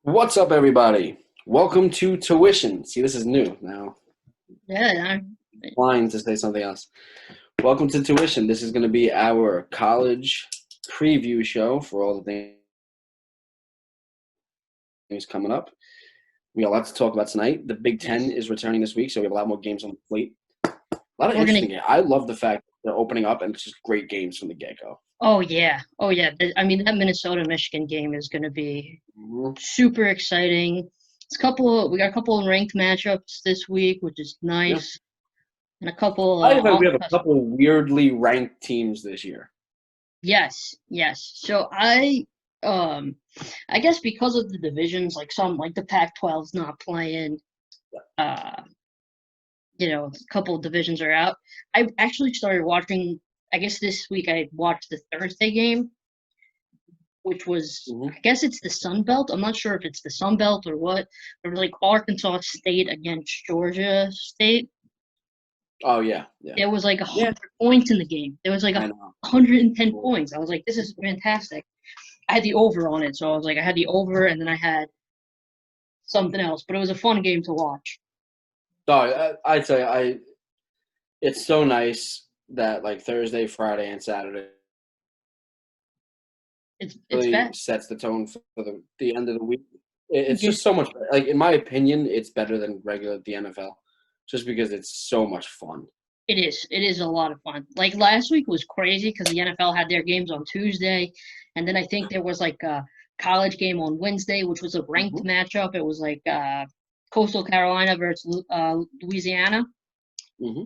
What's up, everybody? Welcome to Tuition. See, this is new now. Yeah, Flying to say something else. Welcome to Tuition. This is going to be our college preview show for all the things coming up. We got a lot to talk about tonight. The Big Ten yes. is returning this week, so we have a lot more games on the plate. A lot of We're gonna. interesting games. I love the fact that they're opening up and it's just great games from the get-go. Oh yeah, oh yeah. I mean, that Minnesota Michigan game is gonna be Mm-hmm. super exciting. We got a couple of ranked matchups this week, which is Yeah. nice, and a couple. I think we have a couple weirdly ranked teams this year. Yes, yes. So um, I guess because of the divisions, like like the Pac-12's not playing. Uh, a couple of divisions are out. I actually started watching. I guess this week I watched the Thursday game, which was, Mm-hmm. I guess it's the Sun Belt. I'm not sure if it's the Sun Belt or what. It was like Arkansas State against Georgia State. Oh, yeah. Yeah. There was like Yeah. 100 points in the game. There was like I know. 110 points. I was like, this is fantastic. I had the over on it, so I was like, I had the over, and then I had something else. But it was a fun game to watch. I'd say it's so nice that like Thursday, Friday, and Saturday It's really fast. sets the tone for the end of the week. It's Yeah, just so much better. Like in my opinion, it's better than the NFL, just because it's so much fun. it is. It is a lot of fun. Like last week was crazy because the NFL had their games on Tuesday, and then I think there was like a college game on Wednesday, which was a ranked Hmm. matchup. It was like Coastal Carolina versus Louisiana. Hmm.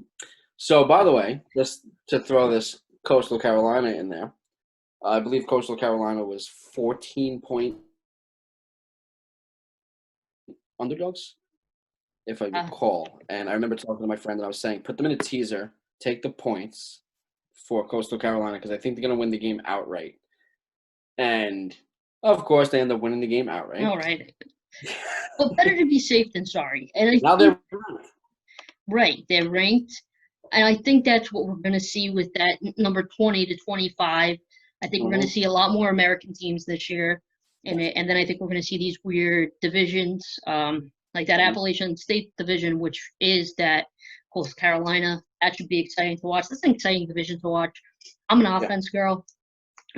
So, by the way, just to throw this Coastal Carolina in there, I believe Coastal Carolina was 14-point underdogs, if I Uh, recall. And I remember talking to my friend and I was saying, put them in a teaser, take the points for Coastal Carolina because I think they're going to win the game outright. And of course, they end up winning the game outright. all right, but better to be safe than sorry. And I Now think they're right, they're ranked, and I think that's what we're going to see with that number 20 to 25. I think we're going to Mhm. see a lot more American teams this year, Yes. and then I think we're going to see these weird divisions, like that Mhm. Appalachian State division, which is that Coastal Carolina. That should be exciting to watch. That's an exciting division to watch. I'm an Yeah. offense girl,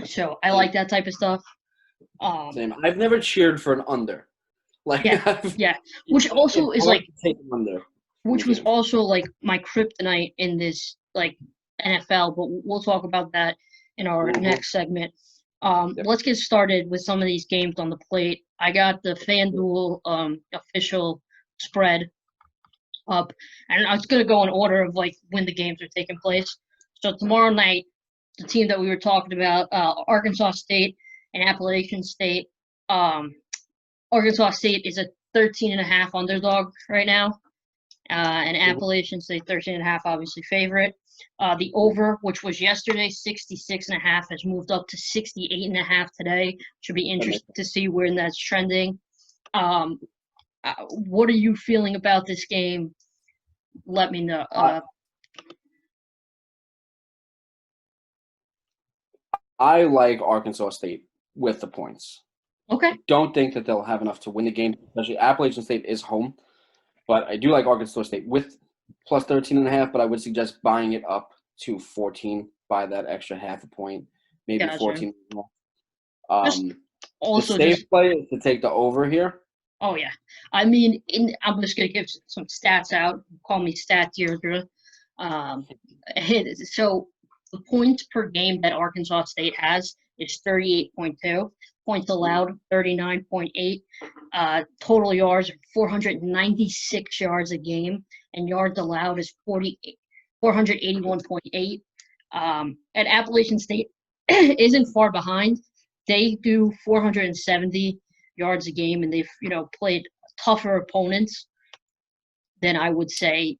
so I Same. like that type of stuff. Um, Same. I've never cheered for an under. Like yeah, yeah. Which it's also is hard like to take an under in the which was game. also like my kryptonite in this like NFL, but we'll talk about that in our Hmm. next segment. Yep. Let's get started with some of these games on the plate. I got the FanDuel official spread up, and I was gonna go in order of like when the games are taking place. So tomorrow night, the team that we were talking about, Arkansas State and Appalachian State. Um, Arkansas State is a 13.5 underdog right now, and Mhm. Appalachian State 13.5, obviously favorite. The over, which was yesterday 66.5, has moved up to 68.5 today. Should be That makes interesting to see where that's trending. Um, what are you feeling about this game? Let me know. I, I like Arkansas State with the points. Okay. I don't think that they'll have enough to win the game, especially Appalachian State is home. But I do like Arkansas State with plus 13.5, but I would suggest buying it up to 14 by that extra half a point, maybe Gotcha. 14. Just The also safe just play is to take the over here. oh yeah. I mean, I'm just gonna give some stats out. Call me Stat Deirdre. Um, so the points per game that Arkansas State has is 38.2. Points allowed 39.8. Total yards 496 yards a game, and yards allowed is 481.8. And Appalachian State isn't far behind. They do 470 yards a game, and they've played tougher opponents than I would say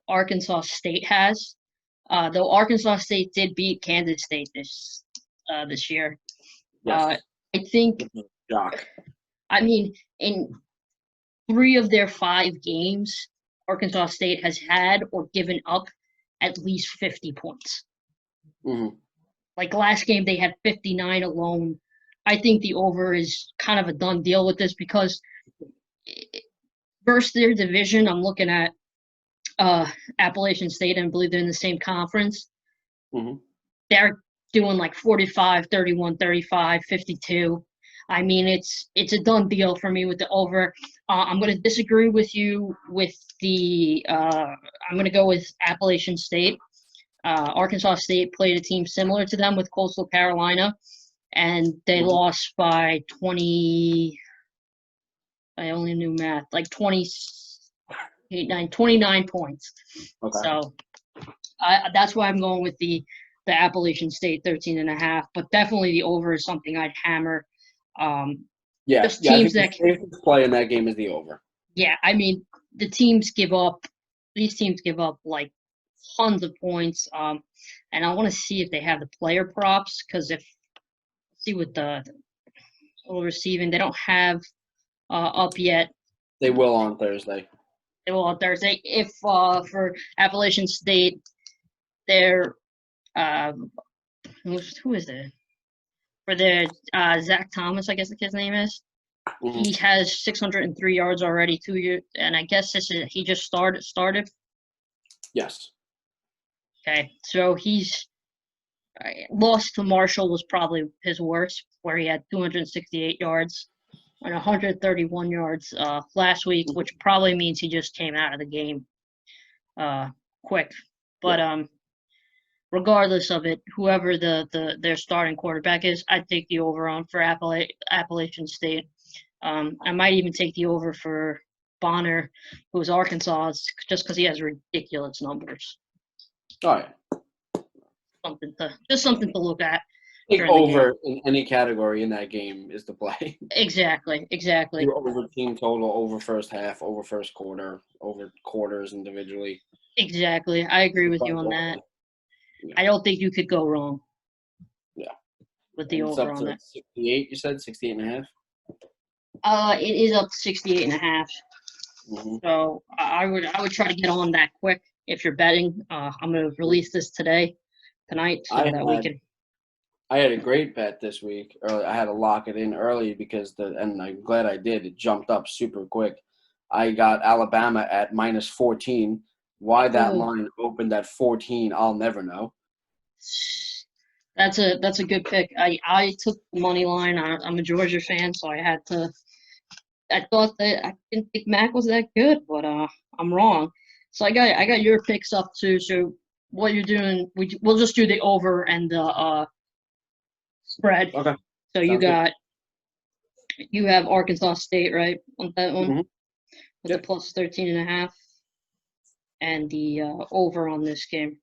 Arkansas State has. Though Arkansas State did beat Kansas State this year. Uh, Yes. I think, Shock. I mean, in 3 of their 5 games, Arkansas State has had or given up at least 50 points. Hmm. Like last game, they had 59 alone. I think the over is kind of a done deal with this because versus their division, I'm looking at Appalachian State, and I believe they're in the same conference. Mhm. They're doing like 45, 31, 35, 52. I mean, it's a done deal for me with the over. I'm going to disagree with you with the. I'm going to go with Appalachian State. Arkansas State played a team similar to them with Coastal Carolina, and they Mhm. lost by 20. I only knew math, like 29 points. Okay. So that's why I'm going with the Appalachian State 13.5. But definitely the over is something I'd hammer. Yeah, Just yeah. I teams think the that, safest play in that game is the over. yeah, I mean, the teams give up. These teams give up like tons of points. And I want to see if they have the player props because if see what the total receiving they don't have up yet. They will on Thursday. They will on Thursday. If for Appalachian State, they're who is it? For the Zach Thomas, I guess the kid's name is. Mhm. He has 603 yards already, 2 years, and I guess he just started. Yes. Okay, so he's lost to Marshall was probably his worst, where he had 268 yards and 131 yards last week, which probably means he just came out of the game quick. But Yeah. regardless of it, whoever their starting quarterback is, I'd take the over on for Appalachian State. I might even take the over for Bonner, who's Arkansas, just because he has ridiculous numbers. All right. Something to look at Take during the game. over in any category in that game is the play. Exactly. You're over team total, over first half, over first quarter, over quarters individually. Exactly. I agree with you on that. Yeah. I don't think you could go wrong. Yeah. With the And it's over up on to that. 68, you said? 68 and a half? It is up to 68.5. Mm-hmm. So I would try to get on that quick if you're betting. I'm gonna release this tonight, so that we can. I had a great bet this week. Early, I had to lock it in early because and I'm glad I did. It jumped up super quick. I got Alabama at minus 14. Why that line opened at 14, I'll never know. That's a good pick. I took the money line. I'm a Georgia fan, so I had to. I thought that I didn't think Mac was that good, but I'm wrong. So I got your picks up too. So what you're doing, we'll just do the over and the spread. Okay. So you have Arkansas State, right, on that one? Mm-hmm. With the plus 13.5 and the over on this game.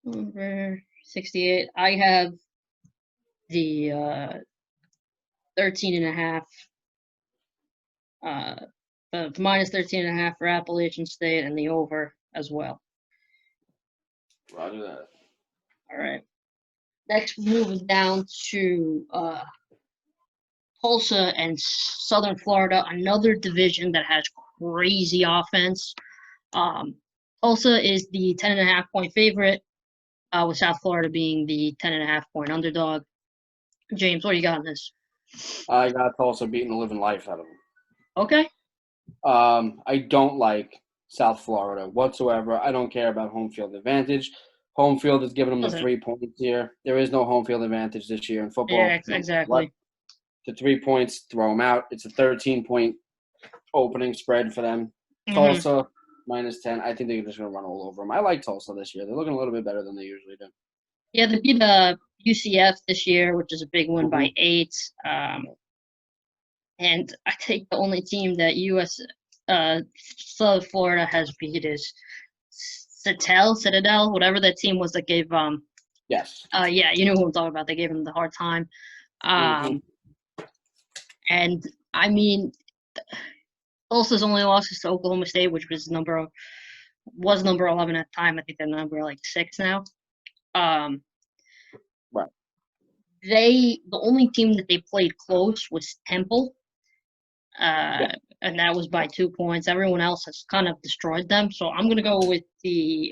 Over 68. I have the 13.5. The minus 13.5 for Appalachian State and the over as well. Roger that. All right. Next, moving down to Tulsa and Southern Florida, another division that has crazy offense. Tulsa is the 10.5 point favorite, with South Florida being the 10.5 point underdog. James, what do you got in this? I got Tulsa beating the living life out of them. Okay. I don't like South Florida whatsoever. I don't care about home field advantage. Home field is giving them the 3 points here. There is no home field advantage this year in football. Yeah, exactly. The 3 points, throw them out. It's a 13-point opening spread for them. Mm-hmm. Tulsa, minus 10. I think they're just going to run all over them. I like Tulsa this year. They're looking a little bit better than they usually do. Yeah, they beat UCF this year, which is a big win by 8. And I think the only team that South Florida has beat is Citadel, whatever that team was that gave Yes. Yeah, you know who I'm talking about. They gave him the hard time. And I mean, Tulsa's only losses to Oklahoma State, which was number 11 at the time. I think they're number 6 now. Right. The only team that they played close was Temple. And that was by 2 points. Everyone else has kind of destroyed them. So I'm going to go with the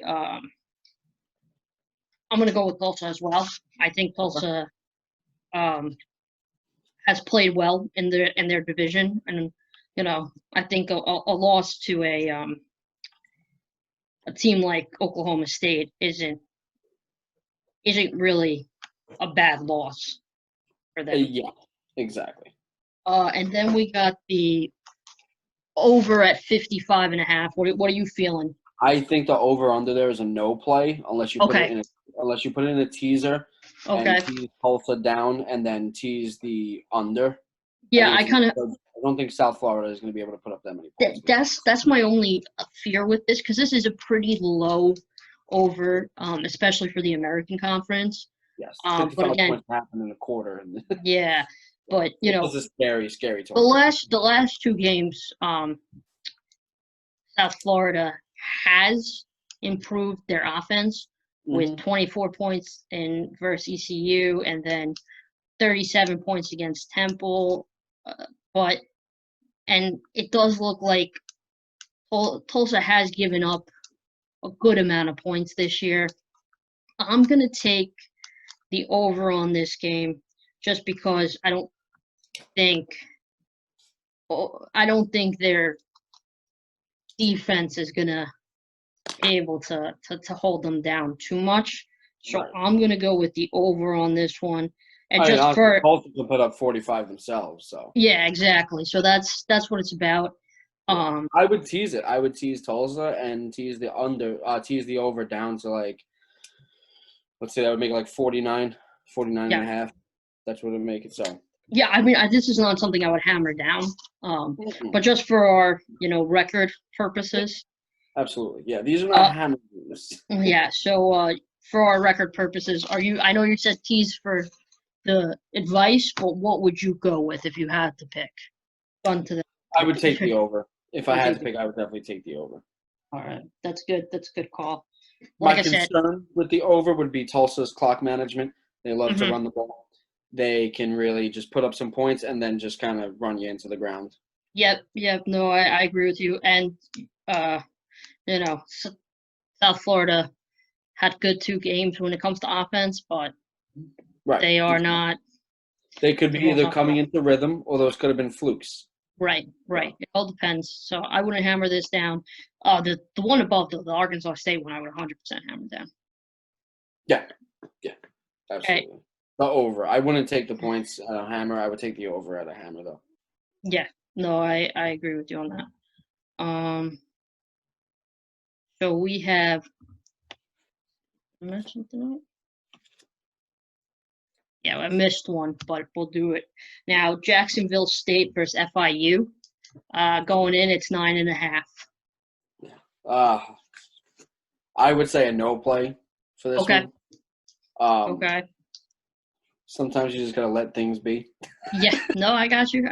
I'm gonna go with Tulsa as well. I think Tulsa um, has played well in their division, and I think a loss to a team like Oklahoma State isn't really a bad loss for them. Yeah, exactly. And then we got the over at 55.5. What are you feeling? I think the over under there is a no play unless you put it Okay. in a teaser Okay. and tease Tulsa down and then tease the under. Yeah, I don't think South Florida is going to be able to put up that many points. that's my only fear with this, because this is a pretty low over, especially for the American Conference. Yes, But 55 again, points happen in a quarter. yeah, but This is scary the tournament. last two games, South Florida has improved their offense with 24 points in versus ECU, and then 37 points against Temple. And it does look like Tulsa has given up a good amount of points this year. I'm gonna take the over on this game just because I don't think their defense is gonna be able to hold them down too much. So Right. I'm gonna go with the over on this one. And I mean, just honestly, for Tulsa can put up 45 themselves. So yeah, exactly. So that's what it's about. I would tease it. I would tease Tulsa and tease the over down to like, let's say that would make it like 49 and a half. That's what it would make it. So Yeah, I mean, this is not something I would hammer down, but just for our, record purposes. Absolutely, yeah. These are not hammer games. Yeah. So for our record purposes, I know you said tease for the advice, but what would you go with if you had to pick? I would take the over. If I had to pick, I would definitely take the over. All right, that's good. That's a good call. My concern with the over would be Tulsa's clock management. They love to Mhm. run the ball. They can really just put up some points and then just kind of run you into the ground. Yep. No, I agree with you. And South Florida had good 2 games when it comes to offense, but Right. they are not. They could be either coming into rhythm or those could have been flukes. Right. It all depends. So I wouldn't hammer this down. The one above the Arkansas State one, I would 100% hammer down. Yeah, absolutely. Okay. The over. I wouldn't take the points at a hammer. I would take the over at a hammer, though. Yeah. No, I agree with you on that. So we have. I missed something? Yeah, I missed one, but we'll do it now. Jacksonville State versus FIU. Going in, it's 9.5. I would say a no play for this one. Okay. Sometimes you just gotta let things be. Yeah. No, I got you.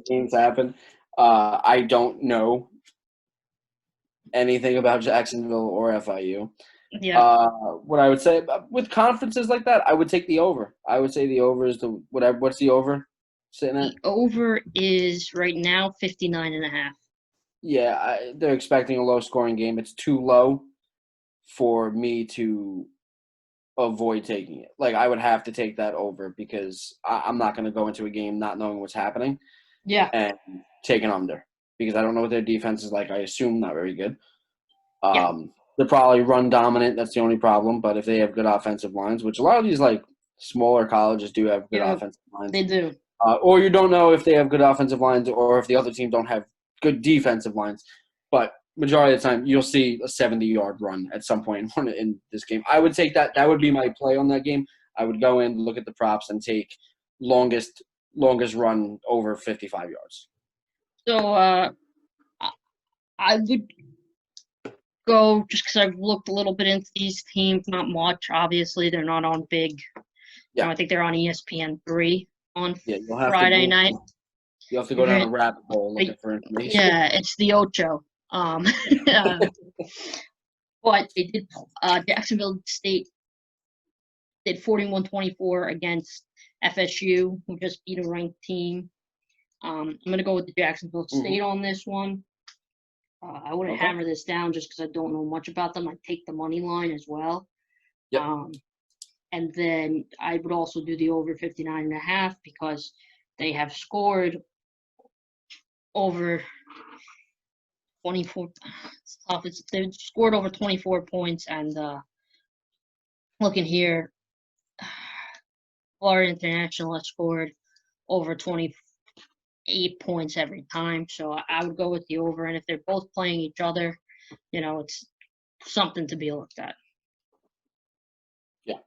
Games happen. I don't know anything about Jacksonville or FIU. Yeah. What I would say with conferences like that, I would take the over. I would say the over is the whatever. What's the over sitting at? The over is right now 59.5. Yeah, they're expecting a low-scoring game. It's too low for me to avoid taking it. Like, I would have to take that over because I'm not going to go into a game not knowing what's happening. Yeah. And take an under because I don't know what their defense is like. I assume not very good. They're probably run dominant. That's the only problem. But if they have good offensive lines, which a lot of these like smaller colleges do have good offensive lines. They do. Or you don't know if they have good offensive lines or if the other team don't have good defensive lines. But majority of the time, you'll see a 70-yard run at some point in this game. I would take that. That would be my play on that game. I would go in, look at the props, and take longest run over 55 yards. So I would go just because I've looked a little bit into these teams. Not much, obviously. They're not on big. Yeah. I think they're on ESPN3 on you'll have Friday night. You have to go down a rabbit hole looking for information. Yeah, it's the Ocho. But they did. Jacksonville State did 41-24 against FSU, who just beat a ranked team. I'm gonna go with the Jacksonville State on this one. I wouldn't hammer this down just because I don't know much about them. I'd take the money line as well. Yep. And then I would also do the over 59.5 because they have scored over 24. It's tough. They've scored over 24 points, and looking here, Florida International has scored over 28 points every time. So I would go with the over. And if they're both playing each other, it's something to be looked at. Yeah.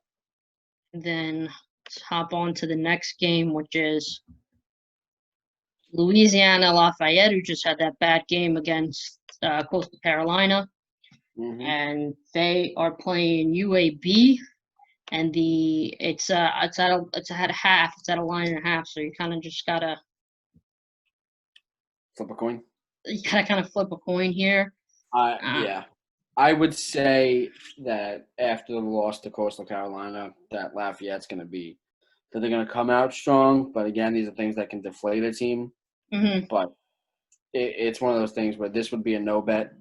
And then let's hop on to the next game, which is Louisiana Lafayette, who just had that bad game against Coastal Carolina. Mm-hmm. And they are playing UAB, and it's at a half. It's at a 1.5. So you kind of just gotta Flip a coin. you gotta kind of flip a coin here. Yeah. I would say that after the loss to Coastal Carolina, that Lafayette's going to be – that they're going to come out strong. But, again, these are things that can deflate a team. Mm-hmm. But it's one of those things where this would be a no bet,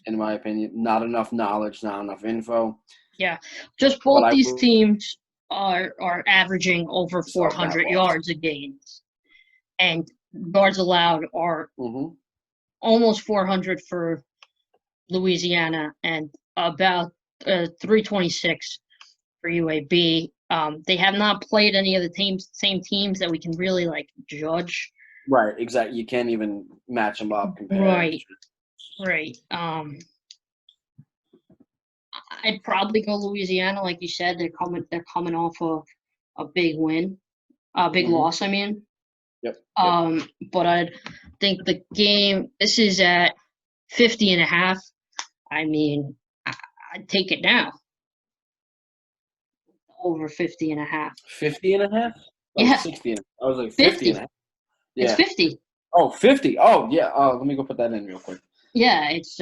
in my opinion. Not enough knowledge, not enough info. Yeah, just both these teams are averaging over 400 yards a game, and yards allowed are almost 400 for Louisiana and about 326 for UAB. They have not played any of the same teams that we can really judge. Right, exactly. You can't even match them up. Compare. Right. I'd probably go Louisiana, like you said. They're coming off of a big win, a big loss. I mean. Yep. But I'd think the game. This is at 50.5. I mean, I'd take it now. Over 50.5. 50.5? Yeah. 60. I was like 50.5. Yeah. It's 50. Oh, 50. Oh, yeah. Let me go put that in real quick. Yeah, it's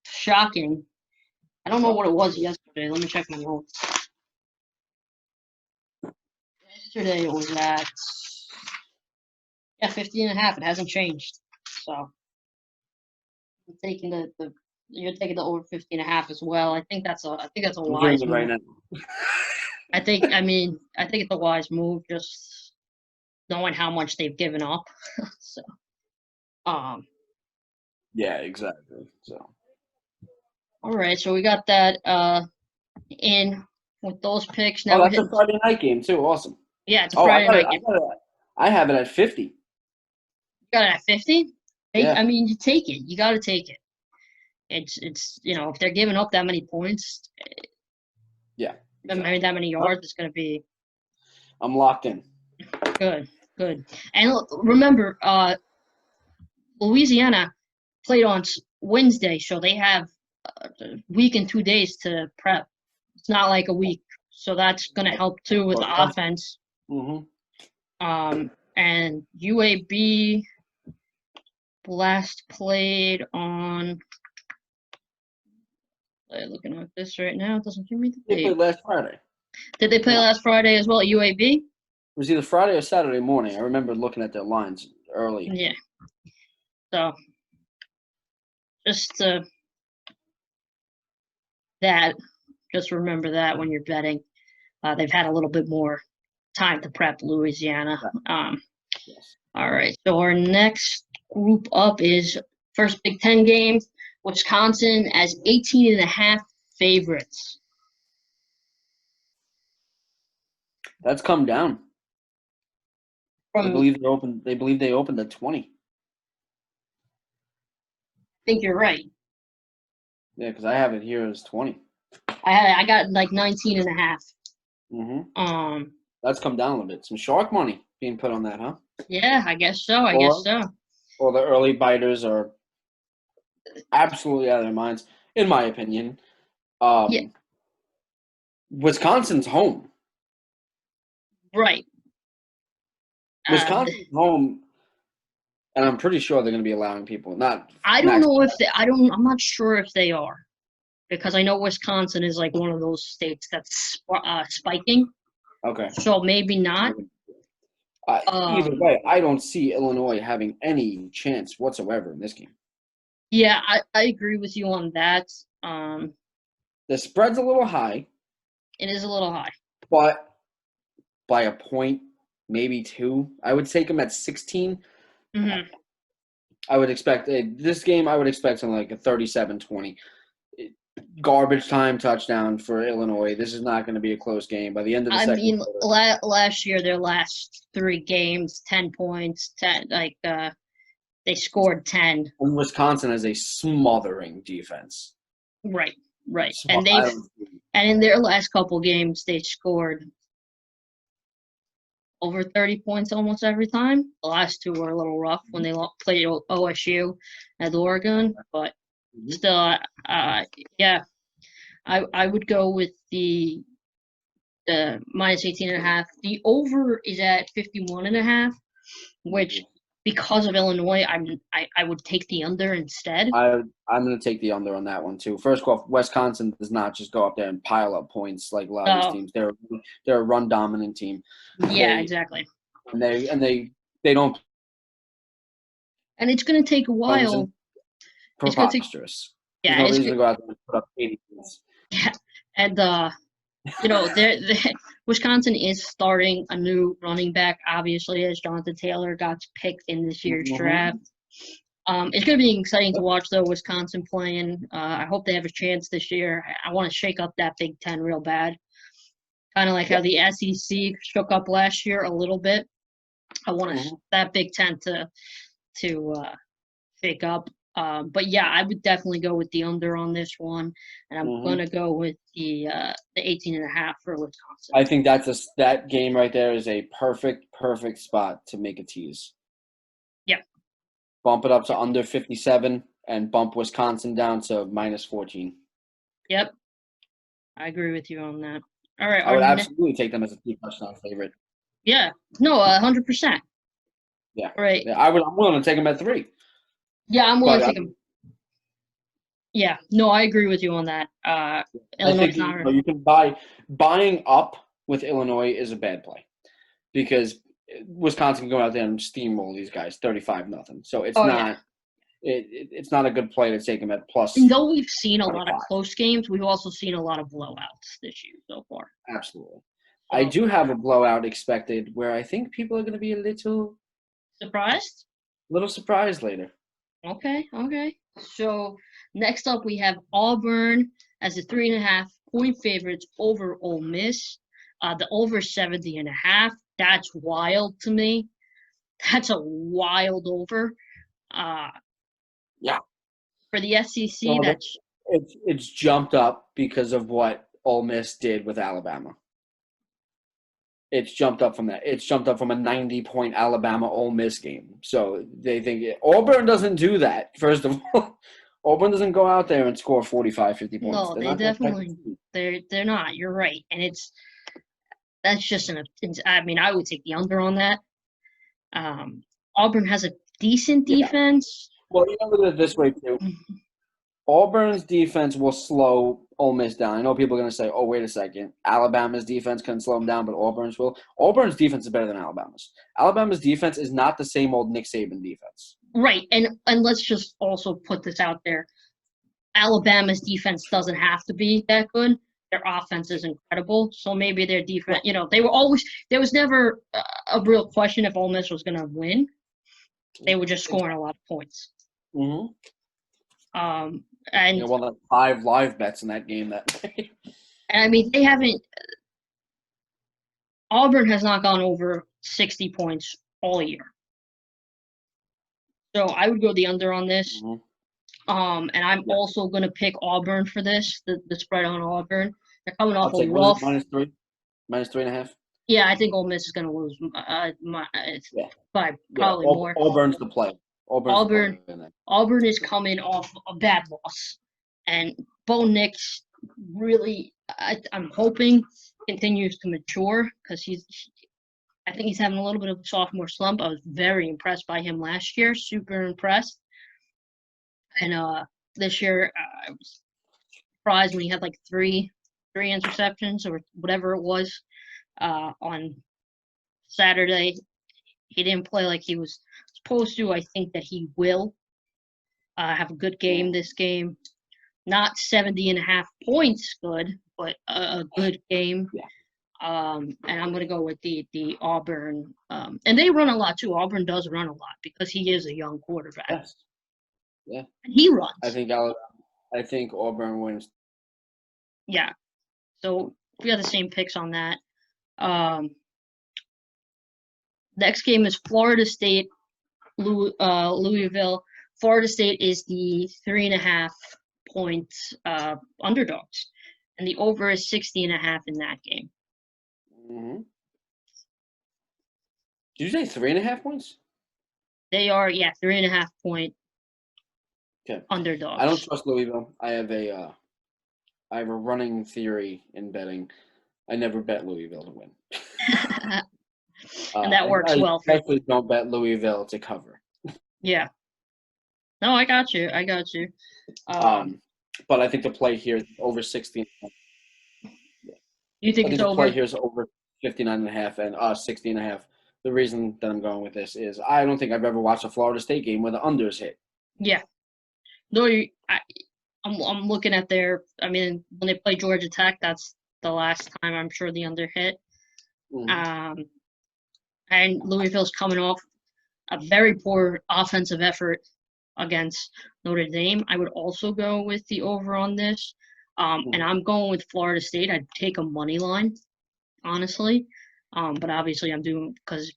shocking. I don't know what it was yesterday. Let me check my notes. Yesterday it was at 50.5. It hasn't changed. So I'm taking you're taking the over 50.5 as well. I think that's a wise move. Right now. I think it's a wise move, just knowing how much they've given up. So yeah, exactly. So all right, so we got that in with those picks. Now that's a Friday night game too. Awesome. Yeah, it's a Friday night game. I have it at 50. You got it at 50? Yeah. I mean, you take it. You got to take it. It's if they're giving up that many points, yeah, exactly. That many yards, it's going to be. I'm locked in. Good. And remember, Louisiana played on Wednesday, so they have a week and 2 days to prep. It's not like a week, so that's going to help too with the offense. And UAB last played on. Looking at this right now, it doesn't give me the date. They played last Friday. Did they play last Friday as well at UAB? It was either Friday or Saturday morning. I remember looking at their lines early. Yeah. So, just just remember that when you're betting. They've had a little bit more time to prep Louisiana. Yes. All right. So our next group up is first Big Ten game. Wisconsin as 18.5 favorites. That's come down. I believe they opened at 20. I think you're right. Yeah, because I have it here as 20. I got 19.5. That's come down a little bit. Some shark money being put on that, huh? Yeah, I guess so. Or the early biters are absolutely out of their minds, in my opinion. Wisconsin's home. Right. Wisconsin's home, and I'm pretty sure they're going to be allowing people. I don't know if I'm not sure if they are, because I know Wisconsin is like one of those states that's spiking. Okay. So maybe not. Either way, I don't see Illinois having any chance whatsoever in this game. Yeah, I agree with you on that. The spread's a little high. It is a little high. but by a point, maybe 2. I would take them at 16. Hmm. I would expect this game. I would expect something like a 37-20. Garbage time touchdown for Illinois. This is not going to be a close game. By the end of the I second mean, quarter, last year, their last 3 games, 10 points, 10, they scored 10. and Wisconsin has a smothering defense. Right, right. I don't And in their last couple games, they scored over 30 points almost every time. The last 2 were a little rough when they played OSU at Oregon, but still, yeah, I would go with the minus 18.5. The over is at 51.5, which because of Illinois, I would take the under instead. I'm going to take the under on that one too. First off, Wisconsin does not just go up there and pile up points like a lot of these teams. They're a run dominant team. Yeah, exactly. And they don't. And it's going to take a while. Preposterous. Yeah, there's no reason to go out there and put up 80 points. Yeah, and Wisconsin is starting a new running back, obviously, as Jonathan Taylor got picked in this year's draft. It's going to be exciting to watch, though, Wisconsin playing. I hope they have a chance this year. I want to shake up that Big Ten real bad. Kind of like how the SEC shook up last year a little bit. I want that Big Ten to shake up. But yeah, I would definitely go with the under on this one, and I'm gonna go with the 18.5 for Wisconsin. I think that game right there is a perfect spot to make a tease. Yep. Bump it up to under 57 and bump Wisconsin down to minus 14. Yep. I agree with you on that. All right. I would absolutely take them as a 2-touchdown favorite. Yeah. No, 100%. Yeah. Right. Yeah, I'm willing to take them at 3. Yeah, I'm willing to take them. Yeah. No, I agree with you on that. Illinois you can buying up with Illinois is a bad play because Wisconsin can go out there and steamroll these guys 35-0. So it's not. Yeah. It's not a good play to take them at plus. And though we've seen a lot of close games, we've also seen a lot of blowouts this year so far. Absolutely. I do have a blowout expected where I think people are going to be a little surprised. Little surprised later. Okay. So next up we have Auburn as a 3.5-point favorites over Ole Miss. The over 70.5. That's wild to me. That's a wild over. Yeah. For the SEC, it's jumped up because of what Ole Miss did with Alabama. It's jumped up from that. It's jumped up from a 90-point Alabama Ole Miss game. So they think Auburn doesn't do that. First of all, Auburn doesn't go out there and score 45, 50 points. No, they definitely they're not. You're right, and that's just I mean, I would take the under on that. Auburn has a decent defense. Well, you know, look at it this way too. Auburn's defense will slow Ole Miss down. I know people are going to say, oh, wait a second. Alabama's defense can slow them down, but Auburn's will. Auburn's defense is better than Alabama's. Alabama's defense is not the same old Nick Saban defense. Right, and let's just also put this out there. Alabama's defense doesn't have to be that good. Their offense is incredible. So maybe their defense, there was never a real question if Ole Miss was going to win. They were just scoring a lot of points. Mm-hmm. And won like 5 live bets in that game that day. And I mean, Auburn has not gone over 60 points all year. So I would go the under on this. Mm-hmm. And I'm also going to pick Auburn for this, the spread on Auburn. They're coming off a rough. -3, -3.5. Yeah, I think Ole Miss is going to lose by probably more. Auburn's the play. Auburn is coming off a bad loss. And Bo Nix really, I'm hoping, continues to mature because I think he's having a little bit of a sophomore slump. I was very impressed by him last year, super impressed. And this year, I was surprised when he had like three interceptions or whatever it was on Saturday. He didn't play like he was supposed to. I think that he will have a good game this game. Not 70.5 points good, but a good game. Yeah. And I'm going to go with the Auburn. And they run a lot too. Auburn does run a lot because he is a young quarterback. Yes. Yeah. And he runs. I think Auburn wins. Yeah. So we got the same picks on that. Next game is Florida State, Louisville. Florida State is the 3.5 point underdogs, and the over is 60.5 in that game. Mm-hmm. Did you say 3.5 points? They are 3.5 point underdogs. I don't trust Louisville. I have a running theory in betting. I never bet Louisville to win. And that works well for you. I definitely don't bet Louisville to cover. Yeah. No, I got you. But I think the play here is over 60. You think I think it's the over? play here is over 59.5 and 60.5. The reason that I'm going with this is I don't think I've ever watched a Florida State game where the unders hit. Yeah. No, I'm looking at their. I mean, when they play Georgia Tech, that's the last time I'm sure the under hit. Mm-hmm. And Louisville's coming off a very poor offensive effort against Notre Dame. I would also go with the over on this. And I'm going with Florida State. I'd take a money line, honestly. But obviously I'm doing because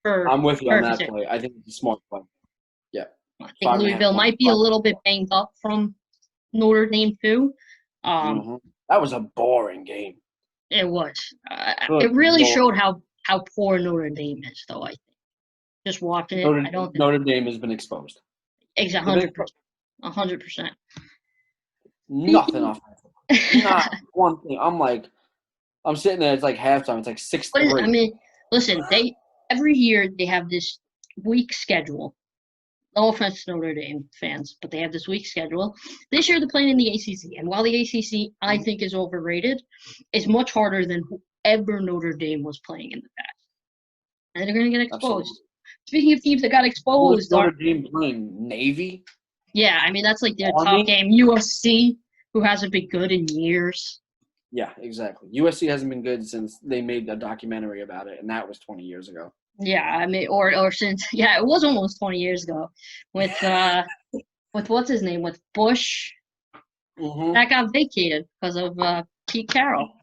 I'm with you on that play. I think it's a smart play. Yeah. I think Louisville might be a little bit banged up from Notre Dame too. That was a boring game. It was. It really showed how poor Notre Dame is, though. I think just watching it, I don't think Notre Dame has been exposed. Exactly, 100%. Nothing offensive. Not one thing. I'm sitting there. It's like halftime. It's like 6-3. I mean, listen. Every year they have this weak schedule. No offense to Notre Dame fans, but they have this weak schedule. This year they're playing in the ACC, and while the ACC I think is overrated, it's much harder than whoever Notre Dame was playing in the past, and they're going to get exposed. Absolutely. Speaking of teams that got exposed, Notre Dame playing Navy. Yeah, I mean that's like their top game. USC, who hasn't been good in years. Yeah, exactly. USC hasn't been good since they made a documentary about it, and that was 20 years ago. Yeah, I mean, or since it was almost 20 years ago with what's his name, with Bush. Mm-hmm. That got vacated because of Pete Carroll.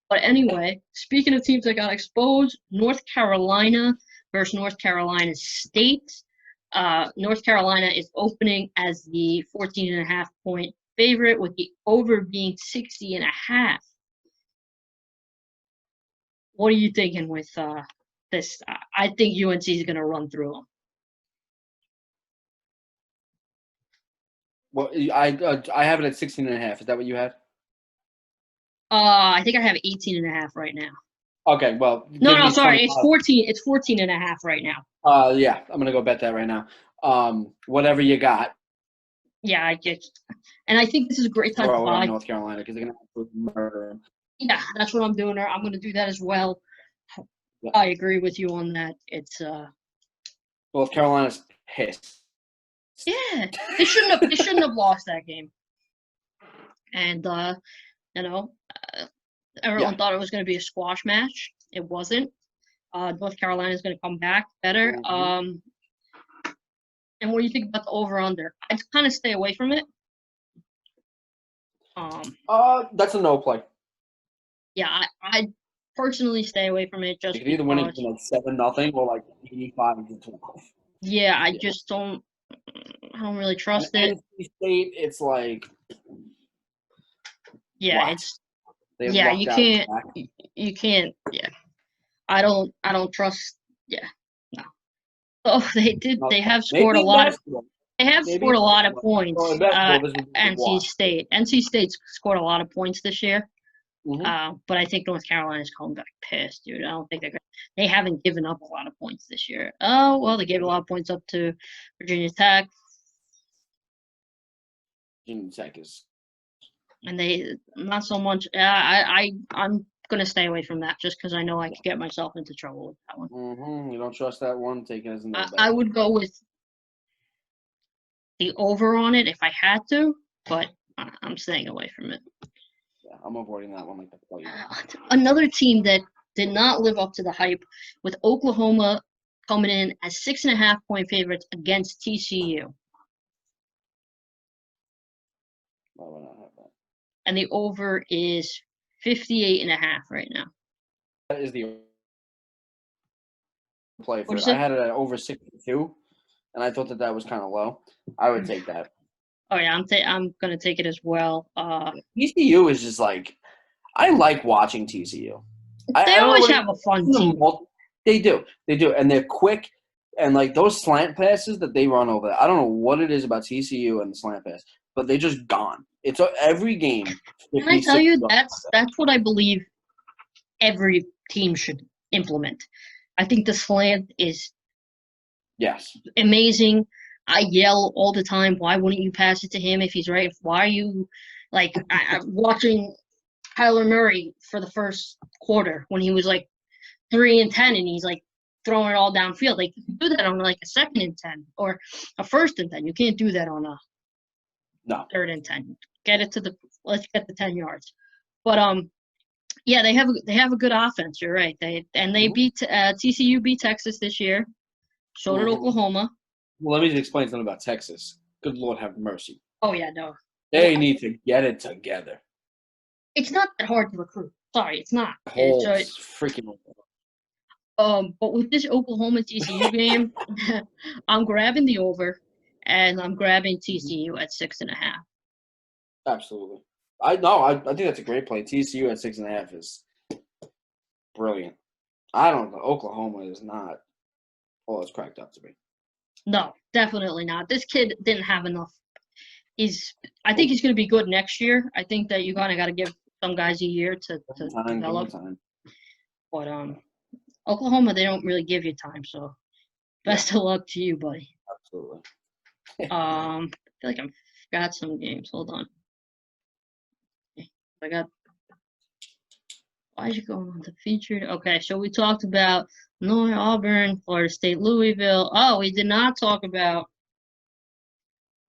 But anyway, speaking of teams that got exposed, North Carolina versus North Carolina State. North Carolina is opening as the 14.5 point favorite, with the over being 60.5. What are you thinking with this? I think UNC is going to run through them. Well, I have it at 16.5. Is that what you had? I think I have 18.5 right now. Okay, well. No, sorry. It's 14. It's 14.5 right now. Yeah, I'm gonna go bet that right now. Whatever you got. Yeah, and I think this is a great time to buy North Carolina because they're gonna murder them. Yeah, that's what I'm doing. I'm gonna do that as well. Yeah. I agree with you on that. It's North Carolina's pissed. Yeah, they shouldn't have lost that game. And everyone thought it was going to be a squash match. It wasn't. North Carolina is going to come back better. Mm-hmm. And what do you think about the over/under? I'd kind of stay away from it. That's a no play. Yeah, I personally stay away from it. Just you can either win it like 7-0 or like 85-12. Yeah, I just don't. I don't really trust it. NC State, it's like. Yeah, what? it's. Yeah, you can't. You can't. Yeah, I don't trust. Yeah, no. Oh, they did. They have scored a lot. They have scored a lot of points. NC State. NC State's scored a lot of points this year. Mm-hmm. But I think North Carolina's coming back pissed, dude. I don't think they haven't given up a lot of points this year. Oh, well, they gave a lot of points up to Virginia Tech. Virginia Tech is. And they not so much. I'm gonna stay away from that just because I know I could get myself into trouble with that one. Mm-hmm. You don't trust that one? Take it as a no. I would go with the over on it if I had to, but I'm staying away from it. Yeah, I'm avoiding that one like the plague. Another team that did not live up to the hype, with Oklahoma coming in as 6.5-point favorites against TCU. Why would I not have that? And the over is 58.5 right now. That is the play for What'd it. you I say? had it at over 62, and I thought that was kind of low. I would take that. Oh yeah, I'm gonna take it as well. TCU is just like, I like watching TCU. They I don't know always what have a fun team. They do, and they're quick, and like those slant passes that they run over. I don't know what it is about TCU and the slant pass, but they're just gone. It's every game. Can I tell 56 you yards. that's what I believe every team should implement. I think the slant is Yes. amazing. I yell all the time, why wouldn't you pass it to him if he's right? Why are you like I'm watching Kyler Murray for the first quarter when he was like 3-10 and he's like throwing it all downfield. Like you can do that on like a 2nd-and-10 or a 1st-and-10. You can't do that on a No. 3rd-and-10. Let's get the 10 yards. But yeah, they have a good offense. You're right. They beat TCU beat Texas this year. So did Oklahoma. Well, let me just explain something about Texas. Good Lord have mercy. Oh yeah, no. They need to get it together. It's not that hard to recruit. Sorry, it's not. It's freaking. But with this Oklahoma TCU game, I'm grabbing the over, and I'm grabbing TCU at 6.5. Absolutely. I think that's a great play. TCU at 6.5 is brilliant. I don't know. Oklahoma is not all it's cracked up to be. No, definitely not. This kid didn't have enough. I think he's going to be good next year. I think that you kind of got to give some guys a year to develop. Time. But Oklahoma, they don't really give you time. So best of luck to you, buddy. Absolutely. I feel like I forgot some games. Hold on. Why is it going on the featured? Okay, so we talked about Illinois, Auburn, Florida State, Louisville. Oh, we did not talk about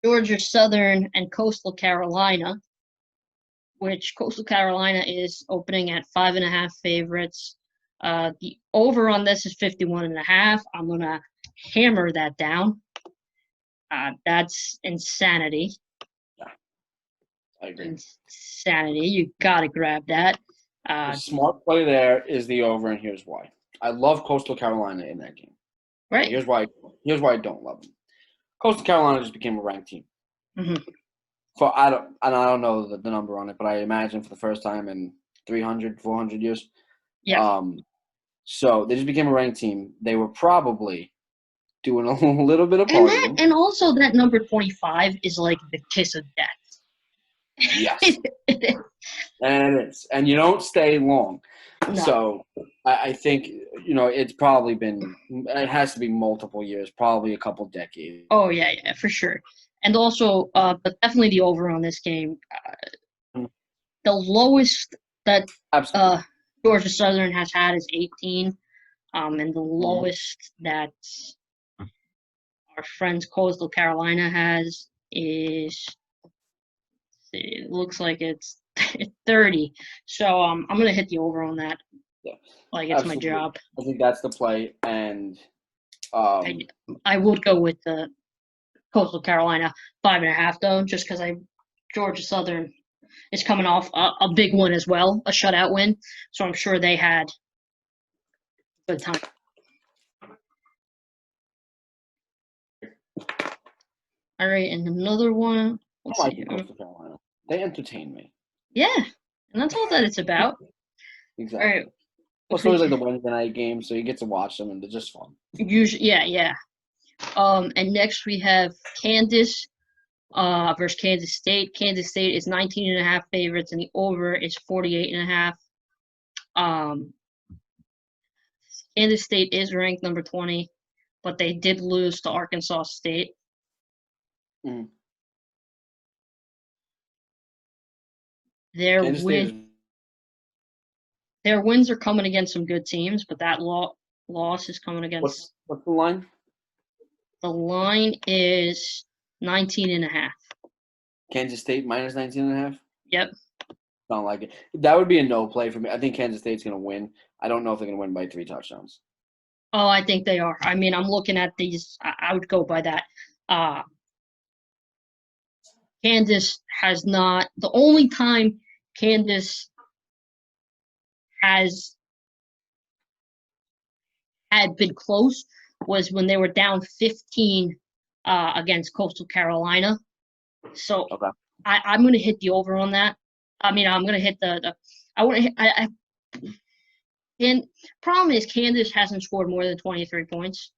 Georgia Southern and Coastal Carolina, which Coastal Carolina is opening at 5.5 favorites. The over on this is 51.5. I'm gonna hammer that down. That's insanity. Yeah, I agree. Insanity. You gotta grab that. The smart play there is the over, and here's why. I love Coastal Carolina in that game. Right. Here's why I don't love them. Coastal Carolina just became a ranked team. Mm-hmm. I don't know the number on it, but I imagine for the first time in 300, 400 years. Yeah. So they just became a ranked team. They were probably doing a little bit of partying. And also that number 25 is like the kiss of death. Yes. And it is. And you don't stay long. No. So I think, it's probably it has to be multiple years, probably a couple decades. Oh, yeah, for sure. And also, but definitely the over on this game. The lowest that Georgia Southern has had is 18. And the lowest that our friends Coastal Carolina has is, it looks like it's 30. So I'm going to hit the over on that. Yeah. Like it's my job. I think that's the play. And I would go with the Coastal Carolina 5.5 though, just because Georgia Southern is coming off a big one as well, a shutout win. So I'm sure they had a good time. All right, and another one. Coastal Carolina. They entertain me. Yeah, and that's all that it's about. Exactly. All right. It's always like the Wednesday night game, so you get to watch them, and they're just fun. Usually, yeah. And next we have Kansas versus Kansas State. Kansas State is 19.5 favorites, and the over is 48.5. Kansas State is ranked number 20, but they did lose to Arkansas State. Mm. Their wins are coming against some good teams, but that loss is coming against. What's the line? The line is 19.5. Kansas State minus 19.5? Yep. Don't like it. That would be a no play for me. I think Kansas State's going to win. I don't know if they're going to win by 3 touchdowns. Oh, I think they are. I mean, I'm looking at these. I would go by that. Kansas has not. The only time Kansas has had been close was when they were down 15 against Coastal Carolina. So Okay. I'm going to hit the over on that. I mean, I'm going to hit the I want to hit. And problem is Kansas hasn't scored more than 23 points.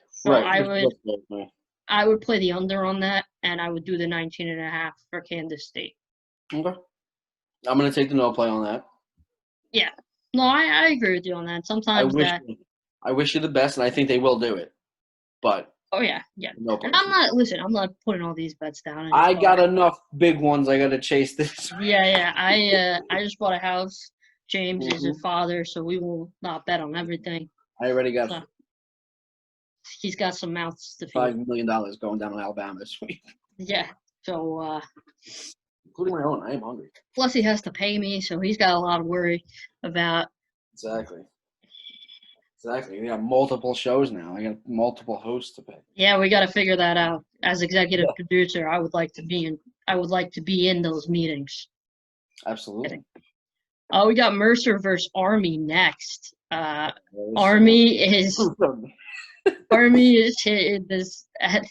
So Right. I would play the under on that, and I would do the 19.5 for Kansas State. Okay. I'm going to take the no play on that. Yeah. No, I agree with you on that. Sometimes I wish you the best, and I think they will do it. But oh yeah. no play. And I'm not putting all these bets down. I got enough big ones. I got to chase this. Yeah. I just bought a house. James is a father, so we will not bet on everything. I already got he's got some mouths to feed. $5 million going down to Alabama this week. Yeah. So including my own. I am hungry. Plus he has to pay me, so he's got a lot of worry about. Exactly. We got multiple shows now. I got multiple hosts to pay. Yeah, we got to figure that out. As executive producer, I would like to be in those meetings. Absolutely. We got Mercer versus Army next. Army is hit this at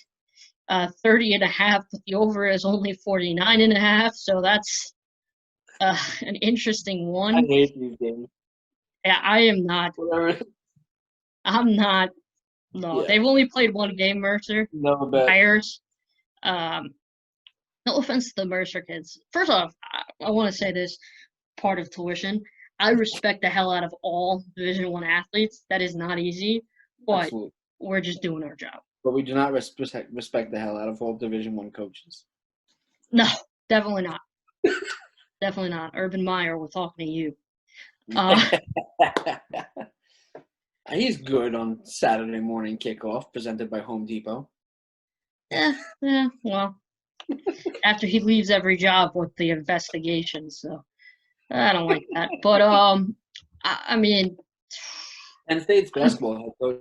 30.5, but the over is only 49.5. So that's an interesting one. I hate these games. Yeah, I am not. I'm not. No, they've only played one game, Mercer. No bet. Bears. No offense to the Mercer kids. First off, I want to say this part of tuition. I respect the hell out of all Division I athletes. That is not easy, but we're just doing our job. But we do not respect the hell out of all Division I coaches. No, definitely not. Definitely not. Urban Meyer, we're talking to you. He's good on Saturday morning kickoff, presented by Home Depot. Yeah, well, after he leaves every job with the investigation, so I don't like that. But I mean, Penn State's basketball head coach.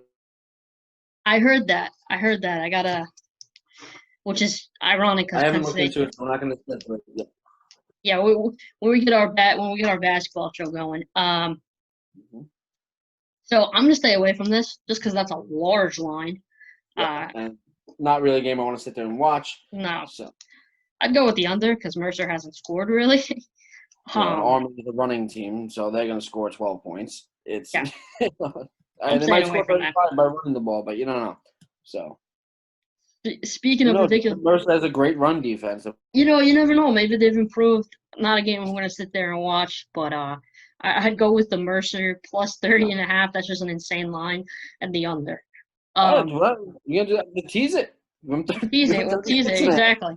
I heard that. I gotta, which is ironic because I haven't looked into it. I'm not going to step it yet. Yeah, when we get our basketball show going. So I'm gonna stay away from this just because that's a large line. And not really a game I want to sit there and watch. No. So I'd go with the under because Mercer hasn't scored really. Army is a running team, so they're going to score 12 points. It's yeah. They might score 35 by running the ball, but you don't know. So speaking of ridiculous, Mercer has a great run defense. You never know. Maybe they've improved. Not a game I'm going to sit there and watch, but I'd go with the Mercer plus 30.5. That's just an insane line, and the under. You're going to tease it. We'll tease it, exactly.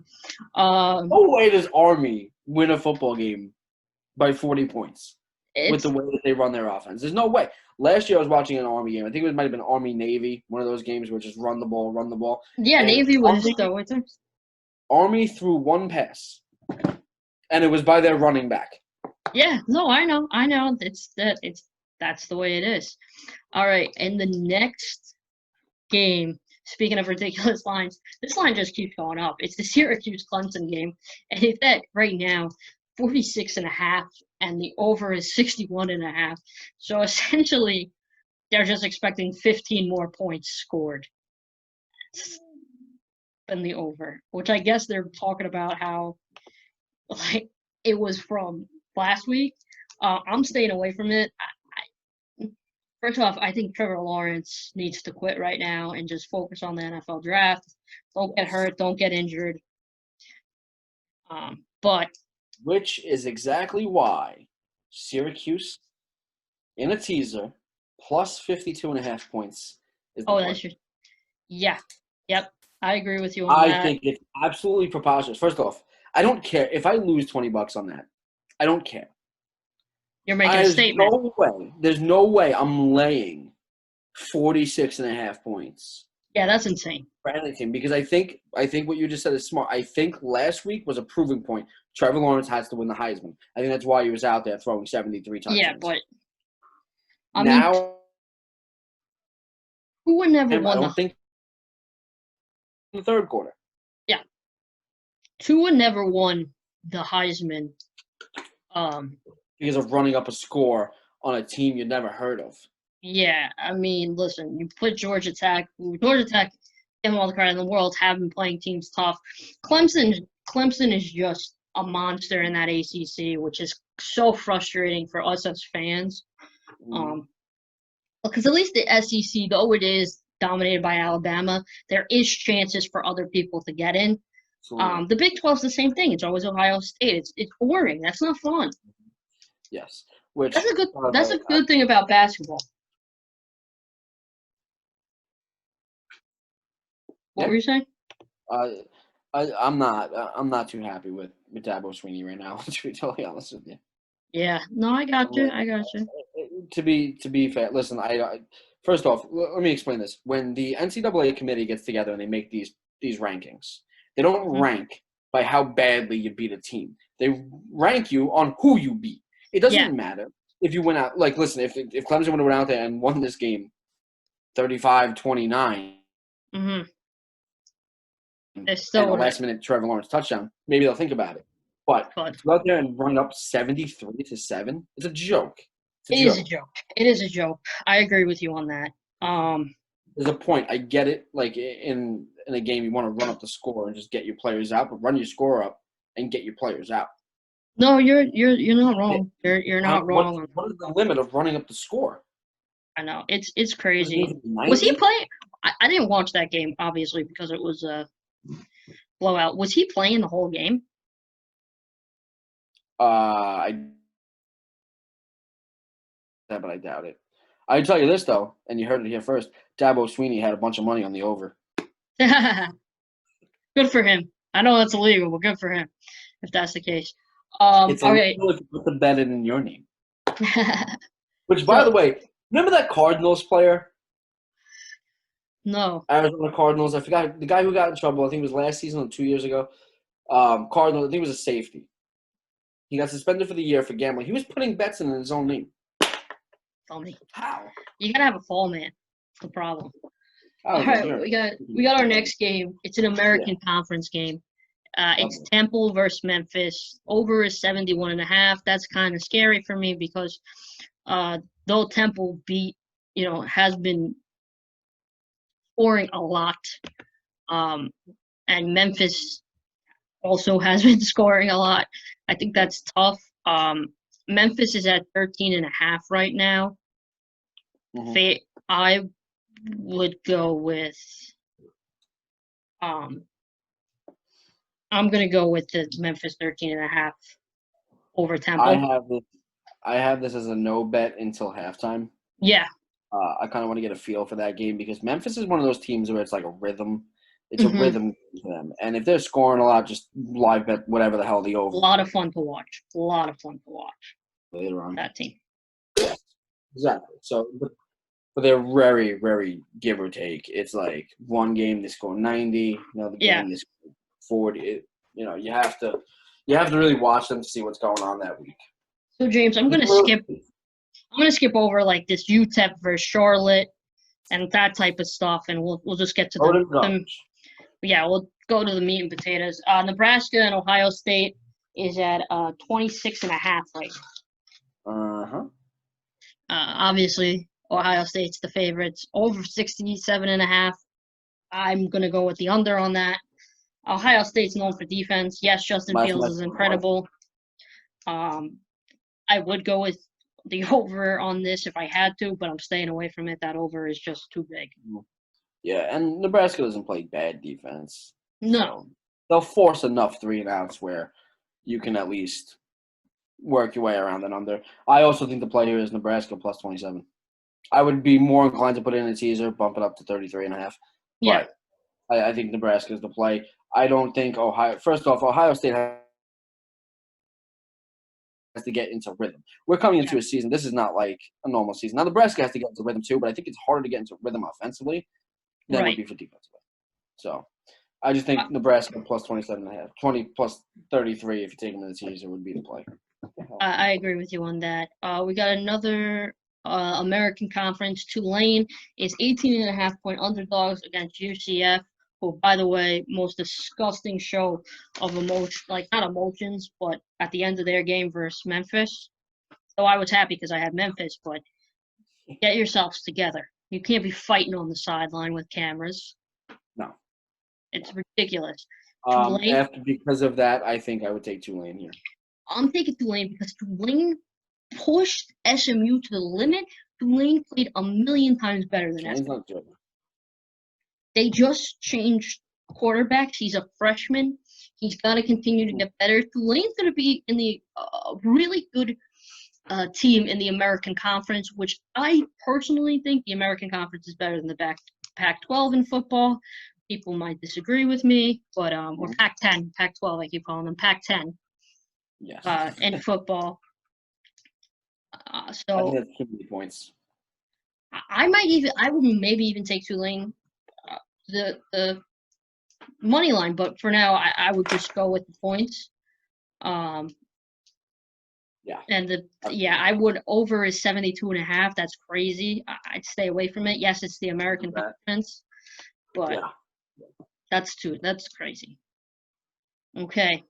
No way does Army win a football game by 40 points with the way that they run their offense. There's no way. Last year I was watching an Army game. I think it might have been Army-Navy, one of those games where just run the ball. Yeah, and Navy was the Army threw one pass, and it was by their running back. Yeah, no, I know. That's the way it is. All right, and the next game, speaking of ridiculous lines, this line just keeps going up. It's the Syracuse-Clemson game, and it's at right now 46.5, and the over is 61.5. So essentially, they're just expecting 15 more points scored than the over, which I guess they're talking about how like it was from last week. I'm staying away from it. First off, I think Trevor Lawrence needs to quit right now and just focus on the NFL draft. Don't get hurt. Don't get injured. But which is exactly why Syracuse in a teaser plus 52.5 points is the that's just Yep. I agree with you on that. I think it's absolutely preposterous. First off, I don't care if I lose $20 on that. I don't care. You're making a statement. There's no way I'm laying 46.5 points. Yeah, that's insane. for anything because I think what you just said is smart. I think last week was a proving point. Trevor Lawrence has to win the Heisman. I think that's why he was out there throwing 73 Yeah, touchdowns. but I mean, Now, Tua never I won the don't think in the third quarter. yeah Tua never won the Heisman. Because of running up a score on a team you never heard of. Yeah, I mean, listen, you put Georgia Tech. Georgia Tech, give them all the credit in the world, have been playing teams tough. Clemson is just a monster in that ACC, which is so frustrating for us as fans. Because at least the SEC, though it is dominated by Alabama, there is chances for other people to get in. The Big 12 is the same thing. It's always Ohio State. It's boring. That's not fun. Yes, which that's a good thing about basketball. What were you saying? I'm not too happy with Dabo Swinney right now. To be totally honest with you. Yeah, no, I got you. To be fair, listen. First off, let me explain this. When the NCAA committee gets together and they make these rankings, they don't rank by how badly you beat a team. They rank you on who you beat. It doesn't matter if you went out. Like, listen, if Clemson would have went out there and won this game, 35-29. They still and a last-minute Trevor Lawrence touchdown, maybe they'll think about it. But to go out there and run up 73-7, it's a joke. It is a joke. It is a joke. I agree with you on that. There's a point. I get it. Like in a game, you want to run up the score and just get your players out, but run your score up and get your players out. No, you're not wrong. You're not wrong. What is the limit of running up the score? I know it's crazy. Was he playing? I didn't watch that game obviously because it was a blowout. Was he playing the whole game? But I doubt it. I tell you this though, and you heard it here first. Dabo Swinney had a bunch of money on the over. Good for him. I know that's illegal, but good for him if that's the case. It's illegal if you put the bet in your name. Which, by the way, remember that Cardinals player? No. Arizona Cardinals. I forgot the guy who got in trouble. I think it was last season or 2 years ago. Cardinals. I think it was a safety. He got suspended for the year for gambling. He was putting bets in his own name. Funny. How? You gotta have a fall man. That's the problem. All right, we got our next game. It's an American Conference game. It's Temple versus Memphis. Over is 71.5. That's kind of scary for me because though Temple has been scoring a lot, and Memphis also has been scoring a lot. I think that's tough. Memphis is at 13.5 right now. I would go with I'm gonna go with the Memphis 13.5 over Temple. I have this as a no bet until halftime. Yeah. I kind of want to get a feel for that game because Memphis is one of those teams where it's like a rhythm. It's a rhythm for them. And if they're scoring a lot, just live bet whatever the hell the over. A lot of fun to watch. Later on. That team. Yeah, exactly. So, but they're very, very give or take. It's like one game they score 90, another game they score 40. You have to really watch them to see what's going on that week. So James, I'm gonna skip over like this UTEP versus Charlotte and that type of stuff, and we'll just get to them. Yeah, we'll go to the meat and potatoes. Nebraska and Ohio State is at 26.5 right now. Obviously, Ohio State's the favorites. Over 67.5. I'm gonna go with the under on that. Ohio State's known for defense. Yes, Justin Fields is incredible. I would go with the over on this if I had to, but I'm staying away from it. That over is just too big. Yeah, and Nebraska doesn't play bad defense. No. So they'll force enough 3-and-outs where you can at least work your way around and under. I also think the play here is Nebraska plus 27. I would be more inclined to put it in a teaser, bump it up to 33.5. Yeah. But I think Nebraska is the play. I don't think Ohio – first off, Ohio State has to get into rhythm. We're coming into a season. This is not like a normal season. Now, Nebraska has to get into rhythm too, but I think it's harder to get into rhythm offensively Then would Right. be for defensive end. So I just think Nebraska plus 27.5, 20 plus 33 if you take them in the teaser would be the play. I agree with you on that. We got another American Conference. Tulane is 18.5-point underdogs against UCF, who, by the way, most disgusting show of emotion, like not emotions, but at the end of their game versus Memphis. So I was happy because I had Memphis, but get yourselves together. You can't be fighting on the sideline with cameras. No. It's ridiculous. Tulane, Because of that, I think I would take Tulane here. I'm taking Tulane because Tulane pushed SMU to the limit. Tulane played a million times better than Tulane's SMU. not good. They just changed quarterbacks. He's a freshman. He's got to continue to get better. Tulane's going to be in the really good team in the American Conference, which I personally think the American Conference is better than the Pac-12 in football. People might disagree with me, but or Pac-10, Pac-12, I keep calling them Pac-10. Yes. In football. I So think that's too many points. I would maybe even take Tulane, the money line, but for now I would just go with the points. Yeah. And I would over is 72.5. That's crazy. I'd stay away from it. Yes, it's the American Conference, but that's crazy. Okay.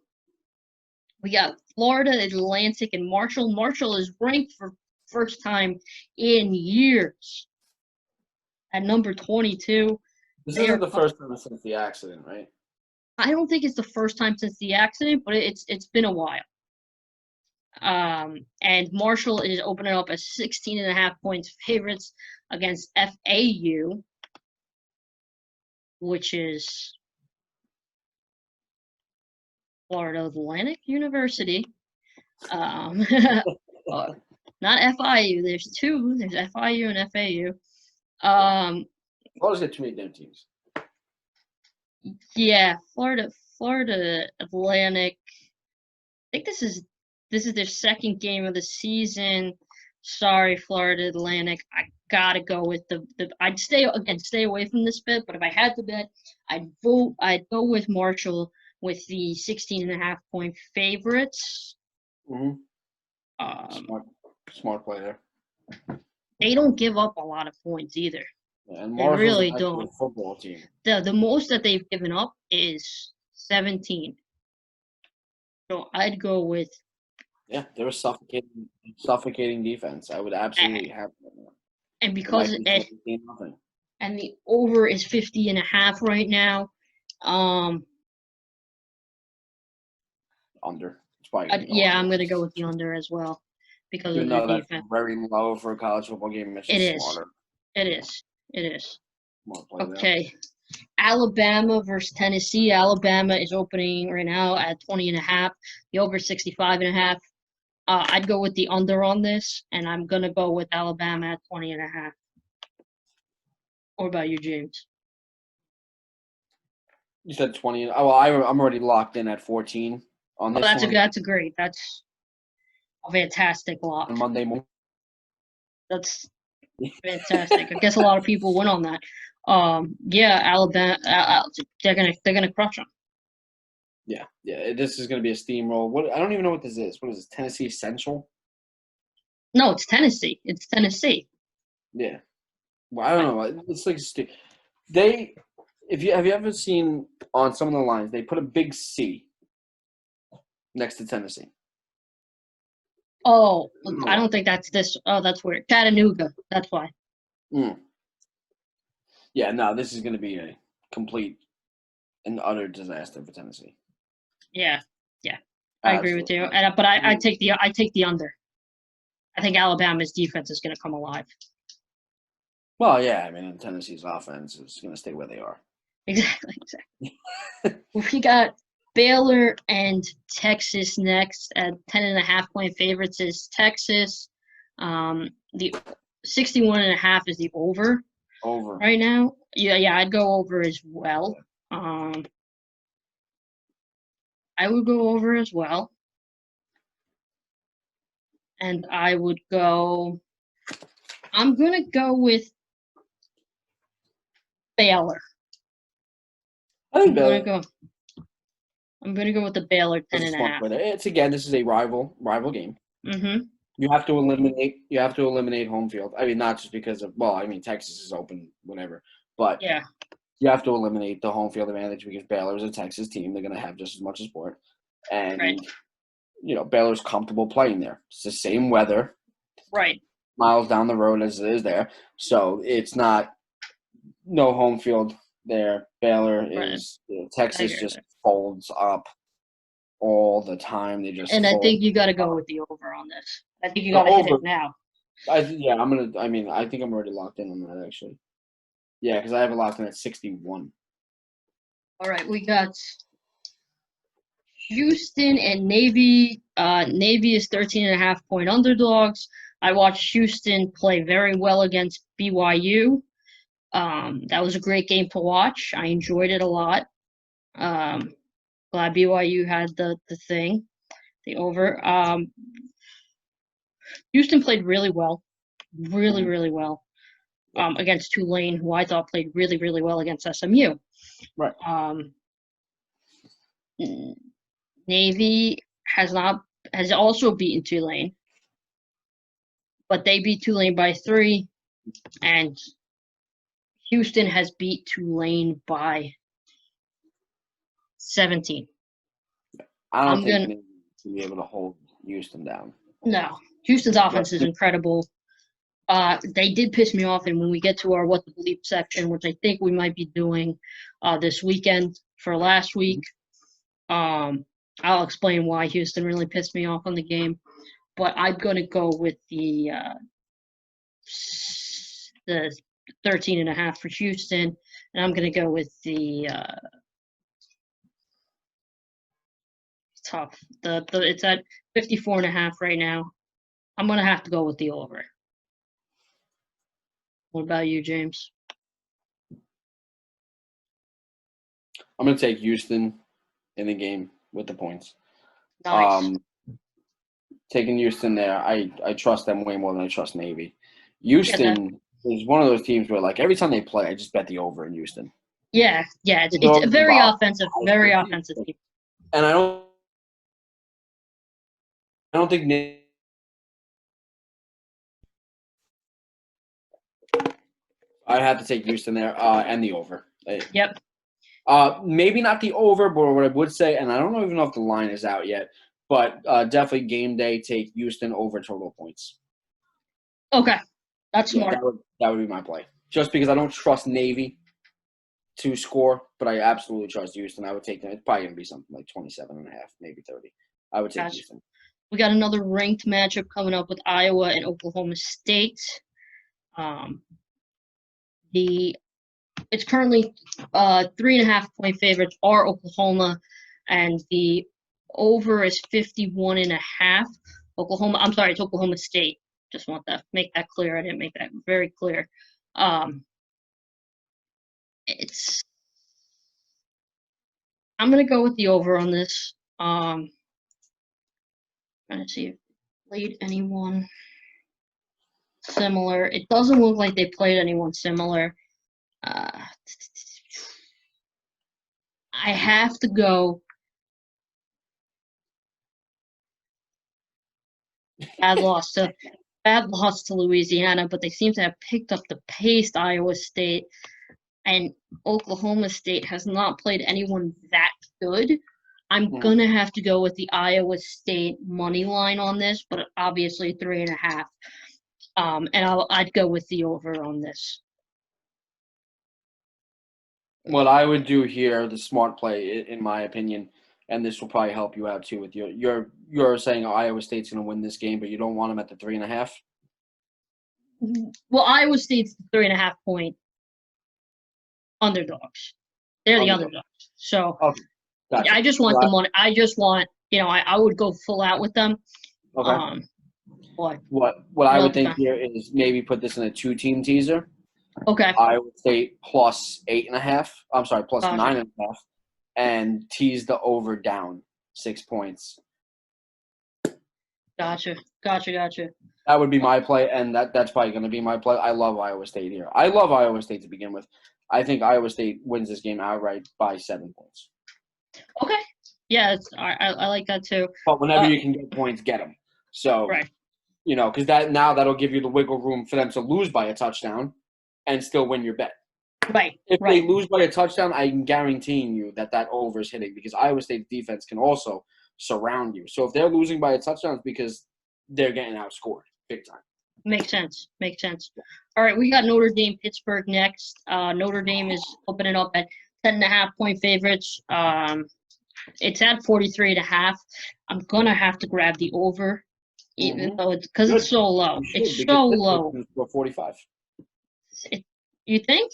We got Florida Atlantic and Marshall. Marshall is ranked for first time in years at number 22. This isn't the first time since the accident, right? I don't think it's the first time since the accident, but it's been a while. And Marshall is opening up as 16.5 points favorites against FAU, which is Florida Atlantic University. Not FIU. There's two. There's FIU and FAU. Florida's got too many damn teams. Yeah, Florida Atlantic. I think this is their second game of the season. Sorry, Florida Atlantic. I gotta go with the. I'd stay away from this bet, but if I had to bet, I'd go with Marshall with the 16.5-point favorites. Mm-hmm. Smart play there. They don't give up a lot of points either. Yeah, and they really don't. Football team. The most that they've given up is 17. So I'd go with. Yeah, they're a suffocating defense. I would absolutely have them. And because and the over is 50.5 right now. Under. I'm going to go with the under as well because of the defense. That's very low for a college football game. It's just smarter. It is. Okay. Alabama versus Tennessee. Alabama is opening right now at 20.5. The over 65.5. I'd go with the under on this, and I'm going to go with Alabama at 20.5. What about you, James? You said 20. Oh, well, I'm already locked in at 14 on this one. That's a fantastic lock. On Monday morning. That's fantastic. I guess a lot of people went on that. Alabama. They're gonna crush them. Yeah. This is gonna be a steamroll. I don't even know what this is. What is this? Tennessee Central? No, it's Tennessee. It's Tennessee. Yeah. Well, I don't know. It's like have you ever seen on some of the lines they put a big C next to Tennessee? Oh, I don't think that's this. Oh, that's weird. Chattanooga. That's why. Yeah, no, this is going to be a complete and utter disaster for Tennessee. Yeah. I agree with you. But I take the under. I think Alabama's defense is going to come alive. Well, yeah, I mean, Tennessee's offense is going to stay where they are. Exactly. We got Baylor and Texas next at 10.5-point favorites is Texas. The 61.5 is the over right now. Yeah, I'd go over as well. I would go over as well. And I'm going to go with Baylor. I think I'm gonna Baylor go. I'm gonna go with the Baylor is 10 a and a smart half. play there. It's again, this is a rival game. Mm-hmm. You have to eliminate home field. I mean, not just because of Texas is open, whatever, but Yeah. you have to eliminate the home field advantage because Baylor is a Texas team. They're going to have just as much support, and Right. Baylor's comfortable playing there. It's the same weather, Right. miles down the road as it is there, so it's not no home field there. Baylor Right. is I Texas agree. just folds up all the time. They just And I fold. think you got to go with the over on this. I think you The got to hit over. it now. I think I'm already locked in on that actually. Yeah, because I have it locked in at 61. All right, we got Houston and Navy. Navy is 13.5 point underdogs. I watched Houston play very well against BYU. That was a great game to watch. I enjoyed it a lot. Glad BYU had the over. Houston played really well, Mhm. really well against Tulane, who I thought played really, really well against SMU. Right. Navy has also beaten Tulane, but they beat Tulane by 3, and Houston has beat Tulane by 17. I don't I'm think gonna Navy will be able to hold Houston down. no. Houston's offense Just is incredible. They did piss me off, and when we get to our what to believe section, which I think we might be doing this weekend for last week, I'll explain why Houston really pissed me off on the game. But I'm gonna go with the 13.5 for Houston, and I'm gonna go with the tough. It's at 54.5 right now. I'm gonna have to go with the over. What about you, James? I'm going to take Houston in the game with the points. Nice. Taking Houston there, I trust them way more than I trust Navy. Yeah, Houston is one of those teams where, like, every time they play, I just bet the over in Houston. yeah. They're It's a always very involved. very offensive team. And I don't think Navy. I'd have to take Houston there and the over. Yep. Maybe not the over, but what I would say, and I don't even know if the line is out yet, but definitely game day, take Houston over total points. Okay, that's Yeah, smart. that would be my play. Just because I don't trust Navy to score, but I absolutely trust Houston. I would take them. It's probably going to be something like 27.5, maybe 30. I would take Gotcha. Houston. We got another ranked matchup coming up with Iowa and Oklahoma State. It's currently 3.5 point favorites are Oklahoma, and the over is 51.5. I'm sorry, it's Oklahoma State. Just want to make that clear. I didn't make that very clear. I'm gonna go with the over on this. Trying to see if they played anyone similar. It doesn't look like they played anyone similar. I have to go. Bad loss to Louisiana, but they seem to have picked up the pace to Iowa State, and Oklahoma State has not played anyone that good. I'm gonna have to go with the Iowa State money line on this, but obviously 3.5. And I'd go with the over on this. What I would do here, the smart play, in my opinion, and this will probably help you out too. With you're saying Iowa State's going to win this game, but you don't want them at the 3.5. Well, Iowa State's 3.5 point underdogs. They're the underdogs. So okay. Gotcha. I just want the money. I just want, I would go full out with them. Okay. What I would think here is maybe put this in a 2-team teaser. Okay. Iowa State plus 8.5. I'm sorry, plus 9.5, and tease the over down 6 points. Gotcha. That would be my play, and that's probably going to be my play. I love Iowa State here. I love Iowa State to begin with. I think Iowa State wins this game outright by 7 points. Okay. Yeah, I like that too. But whenever you can get points, get them. So, Right. because that'll give you the wiggle room for them to lose by a touchdown and still win your bet. Right. If Right. they lose by a touchdown, I'm guaranteeing you that over is hitting because Iowa State's defense can also surround you. So if they're losing by a touchdown, it's because they're getting outscored big time. Makes sense. Makes sense. All right, we got Notre Dame, Pittsburgh next. Notre Dame is opening up at 10.5-point favorites. It's at 43.5. I'm gonna have to grab the over, even though it's because it's so low. It's so low. 45. You think?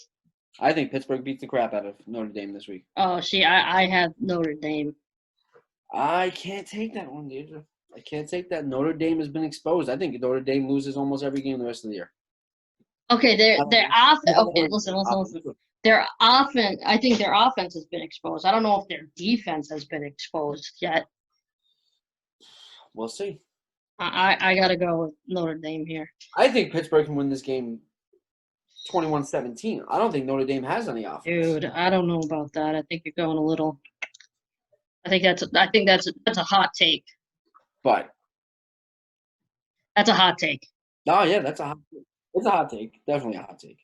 I think Pittsburgh beats the crap out of Notre Dame this week. Oh, see, I have Notre Dame. I can't take that one, Deidre. I can't take that. Notre Dame has been exposed. I think Notre Dame loses almost every game the rest of the year. Okay, their offense. Okay, listen. Their offense. I think their offense has been exposed. I don't know if their defense has been exposed yet. We'll see. I gotta go with Notre Dame here. I think Pittsburgh can win this game 21-17. I don't think Notre Dame has any offense. Dude, I don't know about that. I think you're going a little. I think that's a hot take. But That's a hot take. oh yeah, it's a hot take. Definitely a hot take.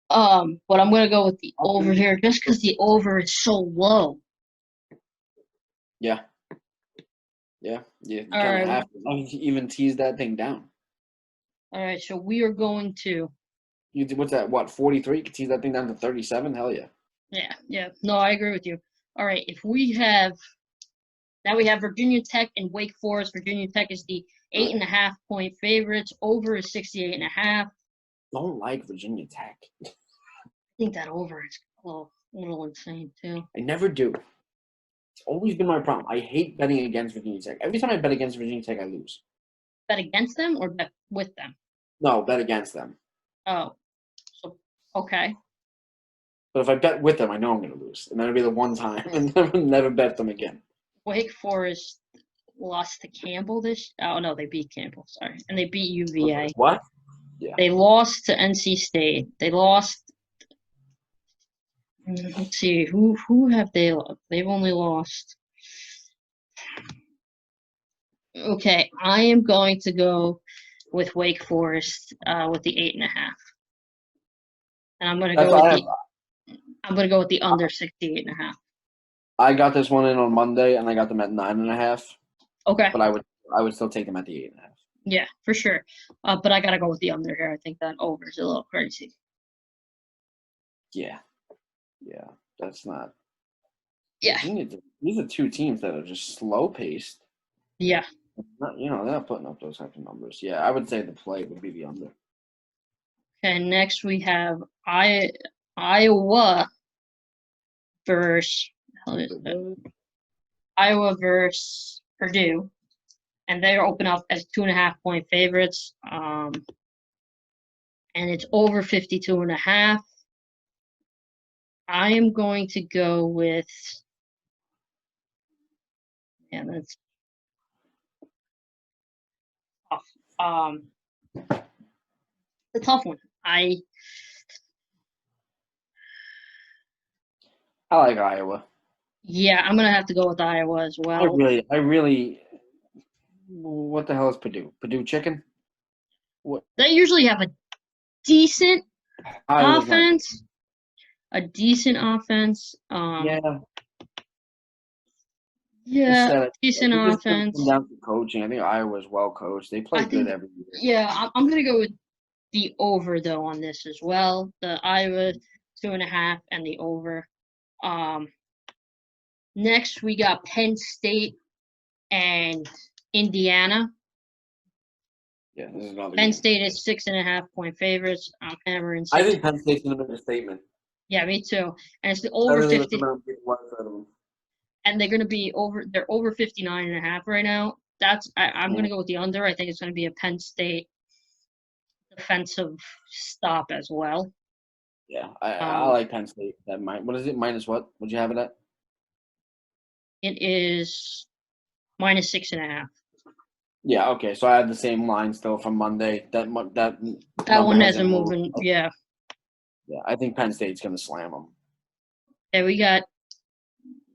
But I'm gonna go with the over here just because the over is so low. Yeah. You All kind right. of have to even tease that thing down. All right, so we are going to. What's that? What 43? You can tease that thing down to 37. Hell yeah. Yeah. No, I agree with you. All right, we have Virginia Tech and Wake Forest. Virginia Tech is the 8.5-point favorites. Over is 68.5. Don't like Virginia Tech. I think that over is a little insane too. I never do. It's always been my problem. I hate betting against Virginia Tech. Every time I bet against Virginia Tech, I lose. Bet against them or bet with them? No, bet against them. Oh, so okay. But if I bet with them, I know I'm going to lose. And that'll be the one time and never bet them again. Wake Forest lost to Campbell oh no, they beat Campbell, sorry. And they beat UVA. What? Yeah. They lost to NC State. They lost. Let's see, who have they lost? They've only lost. Okay, I am going to go with Wake Forest with the 8.5. And I'm gonna go with the under 68.5. I got this one in on Monday, and I got them at 9.5. Okay. But I would still take them at the 8.5. Yeah, for sure. But I gotta go with the under here. I think that over is a little crazy. Yeah, that's not. Yeah. These are two teams that are just slow paced. Yeah. They're not putting up those types of numbers. Yeah, I would say the play would be the under. And next we have Iowa versus Purdue, and they're open up as 2.5-point favorites. And it's over 52.5. I am going to go with. Yeah, that's tough. The tough one. I like Iowa. Yeah, I'm gonna have to go with Iowa as well. I really. What the hell is Purdue? Purdue chicken? What? They usually have a decent offense. A decent offense. Yeah, decent offense. Come down to coaching. I think Iowa's well coached. They play good every year. Yeah, I'm gonna go with the over though on this as well. The Iowa 2.5 and the over. Next we got Penn State and Indiana. Yeah, this is another Penn game. State is 6.5-point favorites. I'm hammering. I think Penn State's gonna make a statement. Yeah, me too. And it's the over 50. And they're gonna be over. They're over 59.5 right now. I'm gonna go with the under. I think it's gonna be a Penn State defensive stop as well. Yeah, I like Penn State. What is it? Minus what? Would you have it at? It is minus 6.5. Yeah. Okay. So I have the same line still from Monday. That one hasn't moved. Yeah. Yeah, I think Penn State's going to slam them. Okay, we got.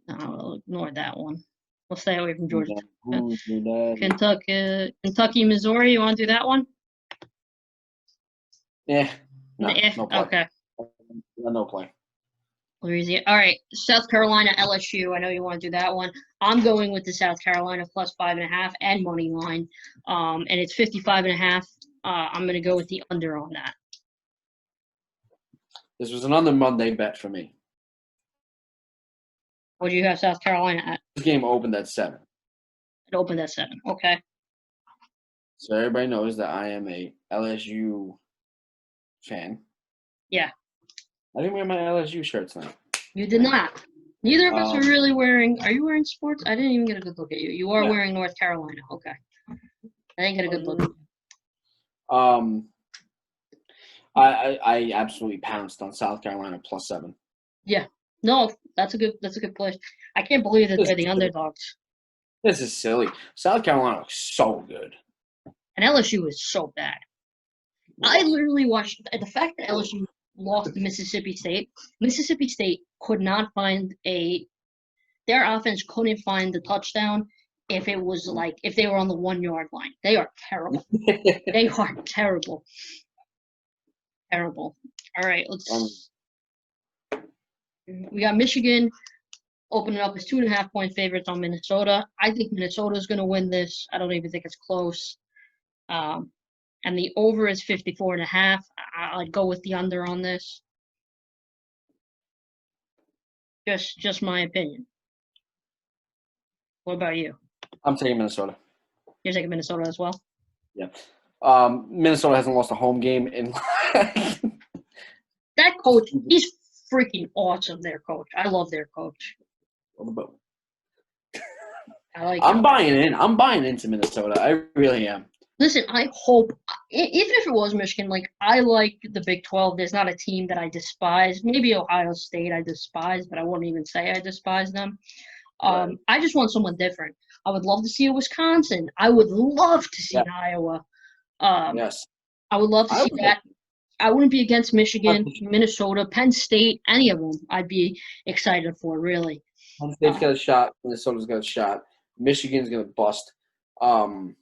No, ignore that one. We'll stay away from Georgia. Who's your dad? Kentucky, Missouri. You want to do that one? Yeah. No, Eh, no play. okay. No play. Louisiana. All right. South Carolina, LSU. I know you want to do that one. I'm going with the South Carolina plus 5.5 and money line. And it's 55.5. I'm going to go with the under on that. This was another Monday bet for me. What do you have South Carolina at? This game opened at 7. It opened at 7. Okay. So everybody knows that I am a LSU fan. Yeah. I didn't wear my LSU shirt tonight. You did not. Neither of us are really wearing. Are you wearing sports? I didn't even get a good look at you. You are wearing North Carolina. Okay. I didn't get a good look. I absolutely pounced on South Carolina plus 7. Yeah. No, that's a good play. I can't believe that they're the underdogs. This is silly. South Carolina looks so good. And LSU is so bad. I literally watched the fact that LSU lost to Mississippi State. Mississippi State could not find their offense couldn't find the touchdown if it was if they were on the 1 yard line. They are terrible. They are terrible. Terrible. All right, we got Michigan opening up as 2.5 point favorites on Minnesota. I think Minnesota is going to win this. I don't even think it's close. And the over is 54.5. I'd go with the under on this. Just my opinion. What about you? I'm taking Minnesota. You're taking Minnesota as well? Yeah. Minnesota hasn't lost a home game in. That coach, he's freaking awesome. Their coach, I love their coach. I'm buying in. I'm buying into Minnesota. I really am. Listen, I hope, even if it was Michigan, I like the Big 12. There's not a team that I despise. Maybe Ohio State I despise, but I wouldn't even say I despise them. Right. I just want someone different. I would love to see a Wisconsin. I would love to see an Iowa. Yes. I would love to see that. I wouldn't be against Michigan, Minnesota, Penn State, any of them. I'd be excited for, really. Penn State's got a shot. Minnesota's got a shot. Michigan's going to bust. I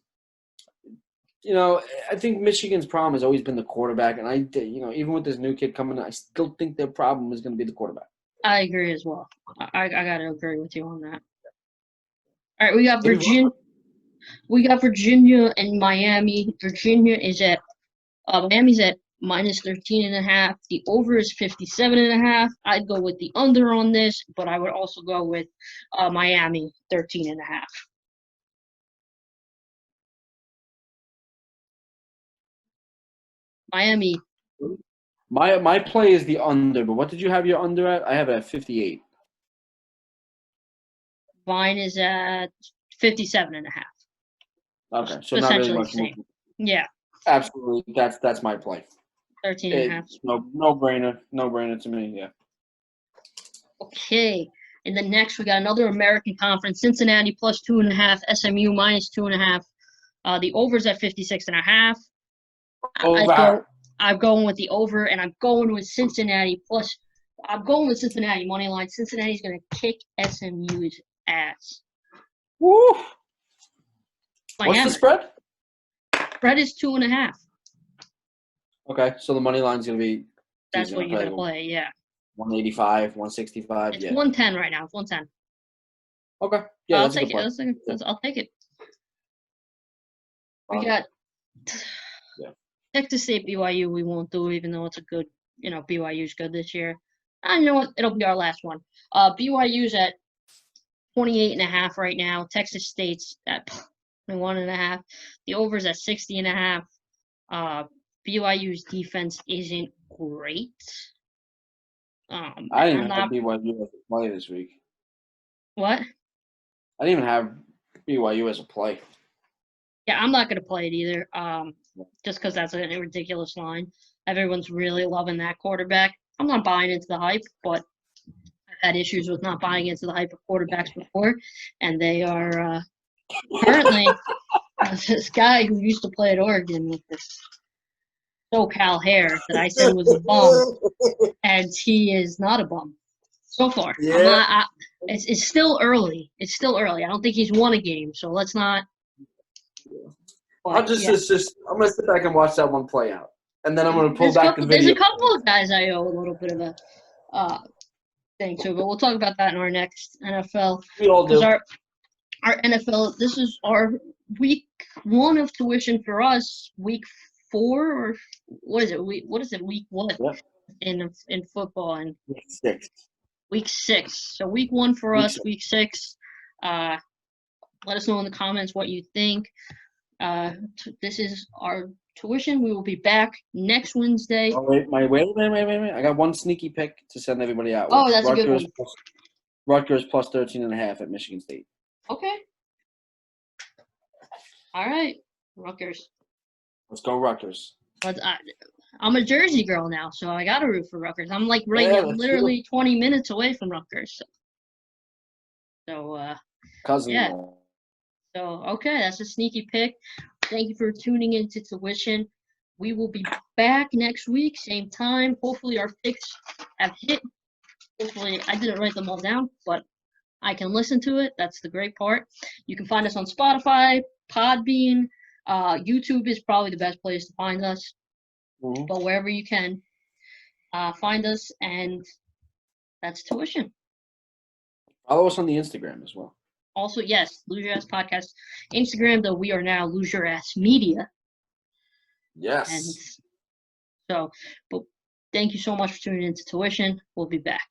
think Michigan's problem has always been the quarterback, and even with this new kid coming, I still think their problem is going to be the quarterback. I agree as well. I got to agree with you on that. All right, we got Virginia. We got Virginia and Miami. Virginia is at Miami's at minus 13.5. The over is 57.5. I'd go with the under on this, but I would also go with Miami 13.5. Miami. My play is the under, but what did you have your under at? I have it at 58. Mine is at 57.5. Okay, so not really much more. Yeah. Absolutely. That's my play. 13.5. No brainer to me, yeah. Okay. And then next we got another American Conference. Cincinnati plus 2.5, SMU minus 2.5. The over's at 56.5. I'm going with the over, and I'm going with Cincinnati plus. I'm going with Cincinnati money line. Cincinnati's going to kick SMU's ass. Woo! What's the spread? Spread is 2.5. Okay, so the money line's going to be. That's what you're going to play, yeah. 185, 165. It's 110 right now. It's 110. Okay, yeah, I'll take it. I'll take it. We got Texas State BYU. We won't do, even though it's a good. BYU's good this year. You know what? It'll be our last one. BYU's at 28.5 right now. Texas State's at 21.5. The over's at 60.5. BYU's defense isn't great. I didn't even have BYU as a play this week. What? I didn't even have BYU as a play. Yeah, I'm not going to play it either. Just because that's a ridiculous line. Everyone's really loving that quarterback. I'm not buying into the hype, but I've had issues with not buying into the hype of quarterbacks before, and they are currently this guy who used to play at Oregon with this. SoCal hair that I said was a bum, and he is not a bum so far. Yeah. I'm not, it's still early. It's still early. I don't think he's won a game, so let's not. But, I'm gonna sit back and watch that one play out, and then I'm gonna pull there's a back couple, the video. There's a couple of guys I owe a little bit of a thing to, but we'll talk about that in our next NFL. We all do. Because our NFL, this is our week 1 of tuition for us. Week 4 or what is it? Week what Yep. in football and Week 6. week 6. So week 1 for Week us. 6. Week 6. Let us know in the comments what you think. This is our tuition. We will be back next Wednesday. Oh, wait. I got one sneaky pick to send everybody out with. Oh, that's a good one. Rutgers plus 13.5 at Michigan State. Okay. All right, Rutgers. Let's go Rutgers. But I'm a Jersey girl now, so I got to root for Rutgers. I'm like literally 20 minutes away from Rutgers. So Cousin. yeah. So, okay, that's a sneaky pick. Thank you for tuning in to Tuition. We will be back next week, same time. Hopefully our picks have hit. Hopefully I didn't write them all down, but I can listen to it. That's the great part. You can find us on Spotify, Podbean. YouTube is probably the best place to find us. Mm-hmm. But wherever you can, find us, and that's Tuition. Follow us on the Instagram as well. Also, yes, Lose Your Ass Podcast. Instagram, though, we are now Lose Your Ass Media. Yes. And so, but thank you so much for tuning into Tuition. We'll be back.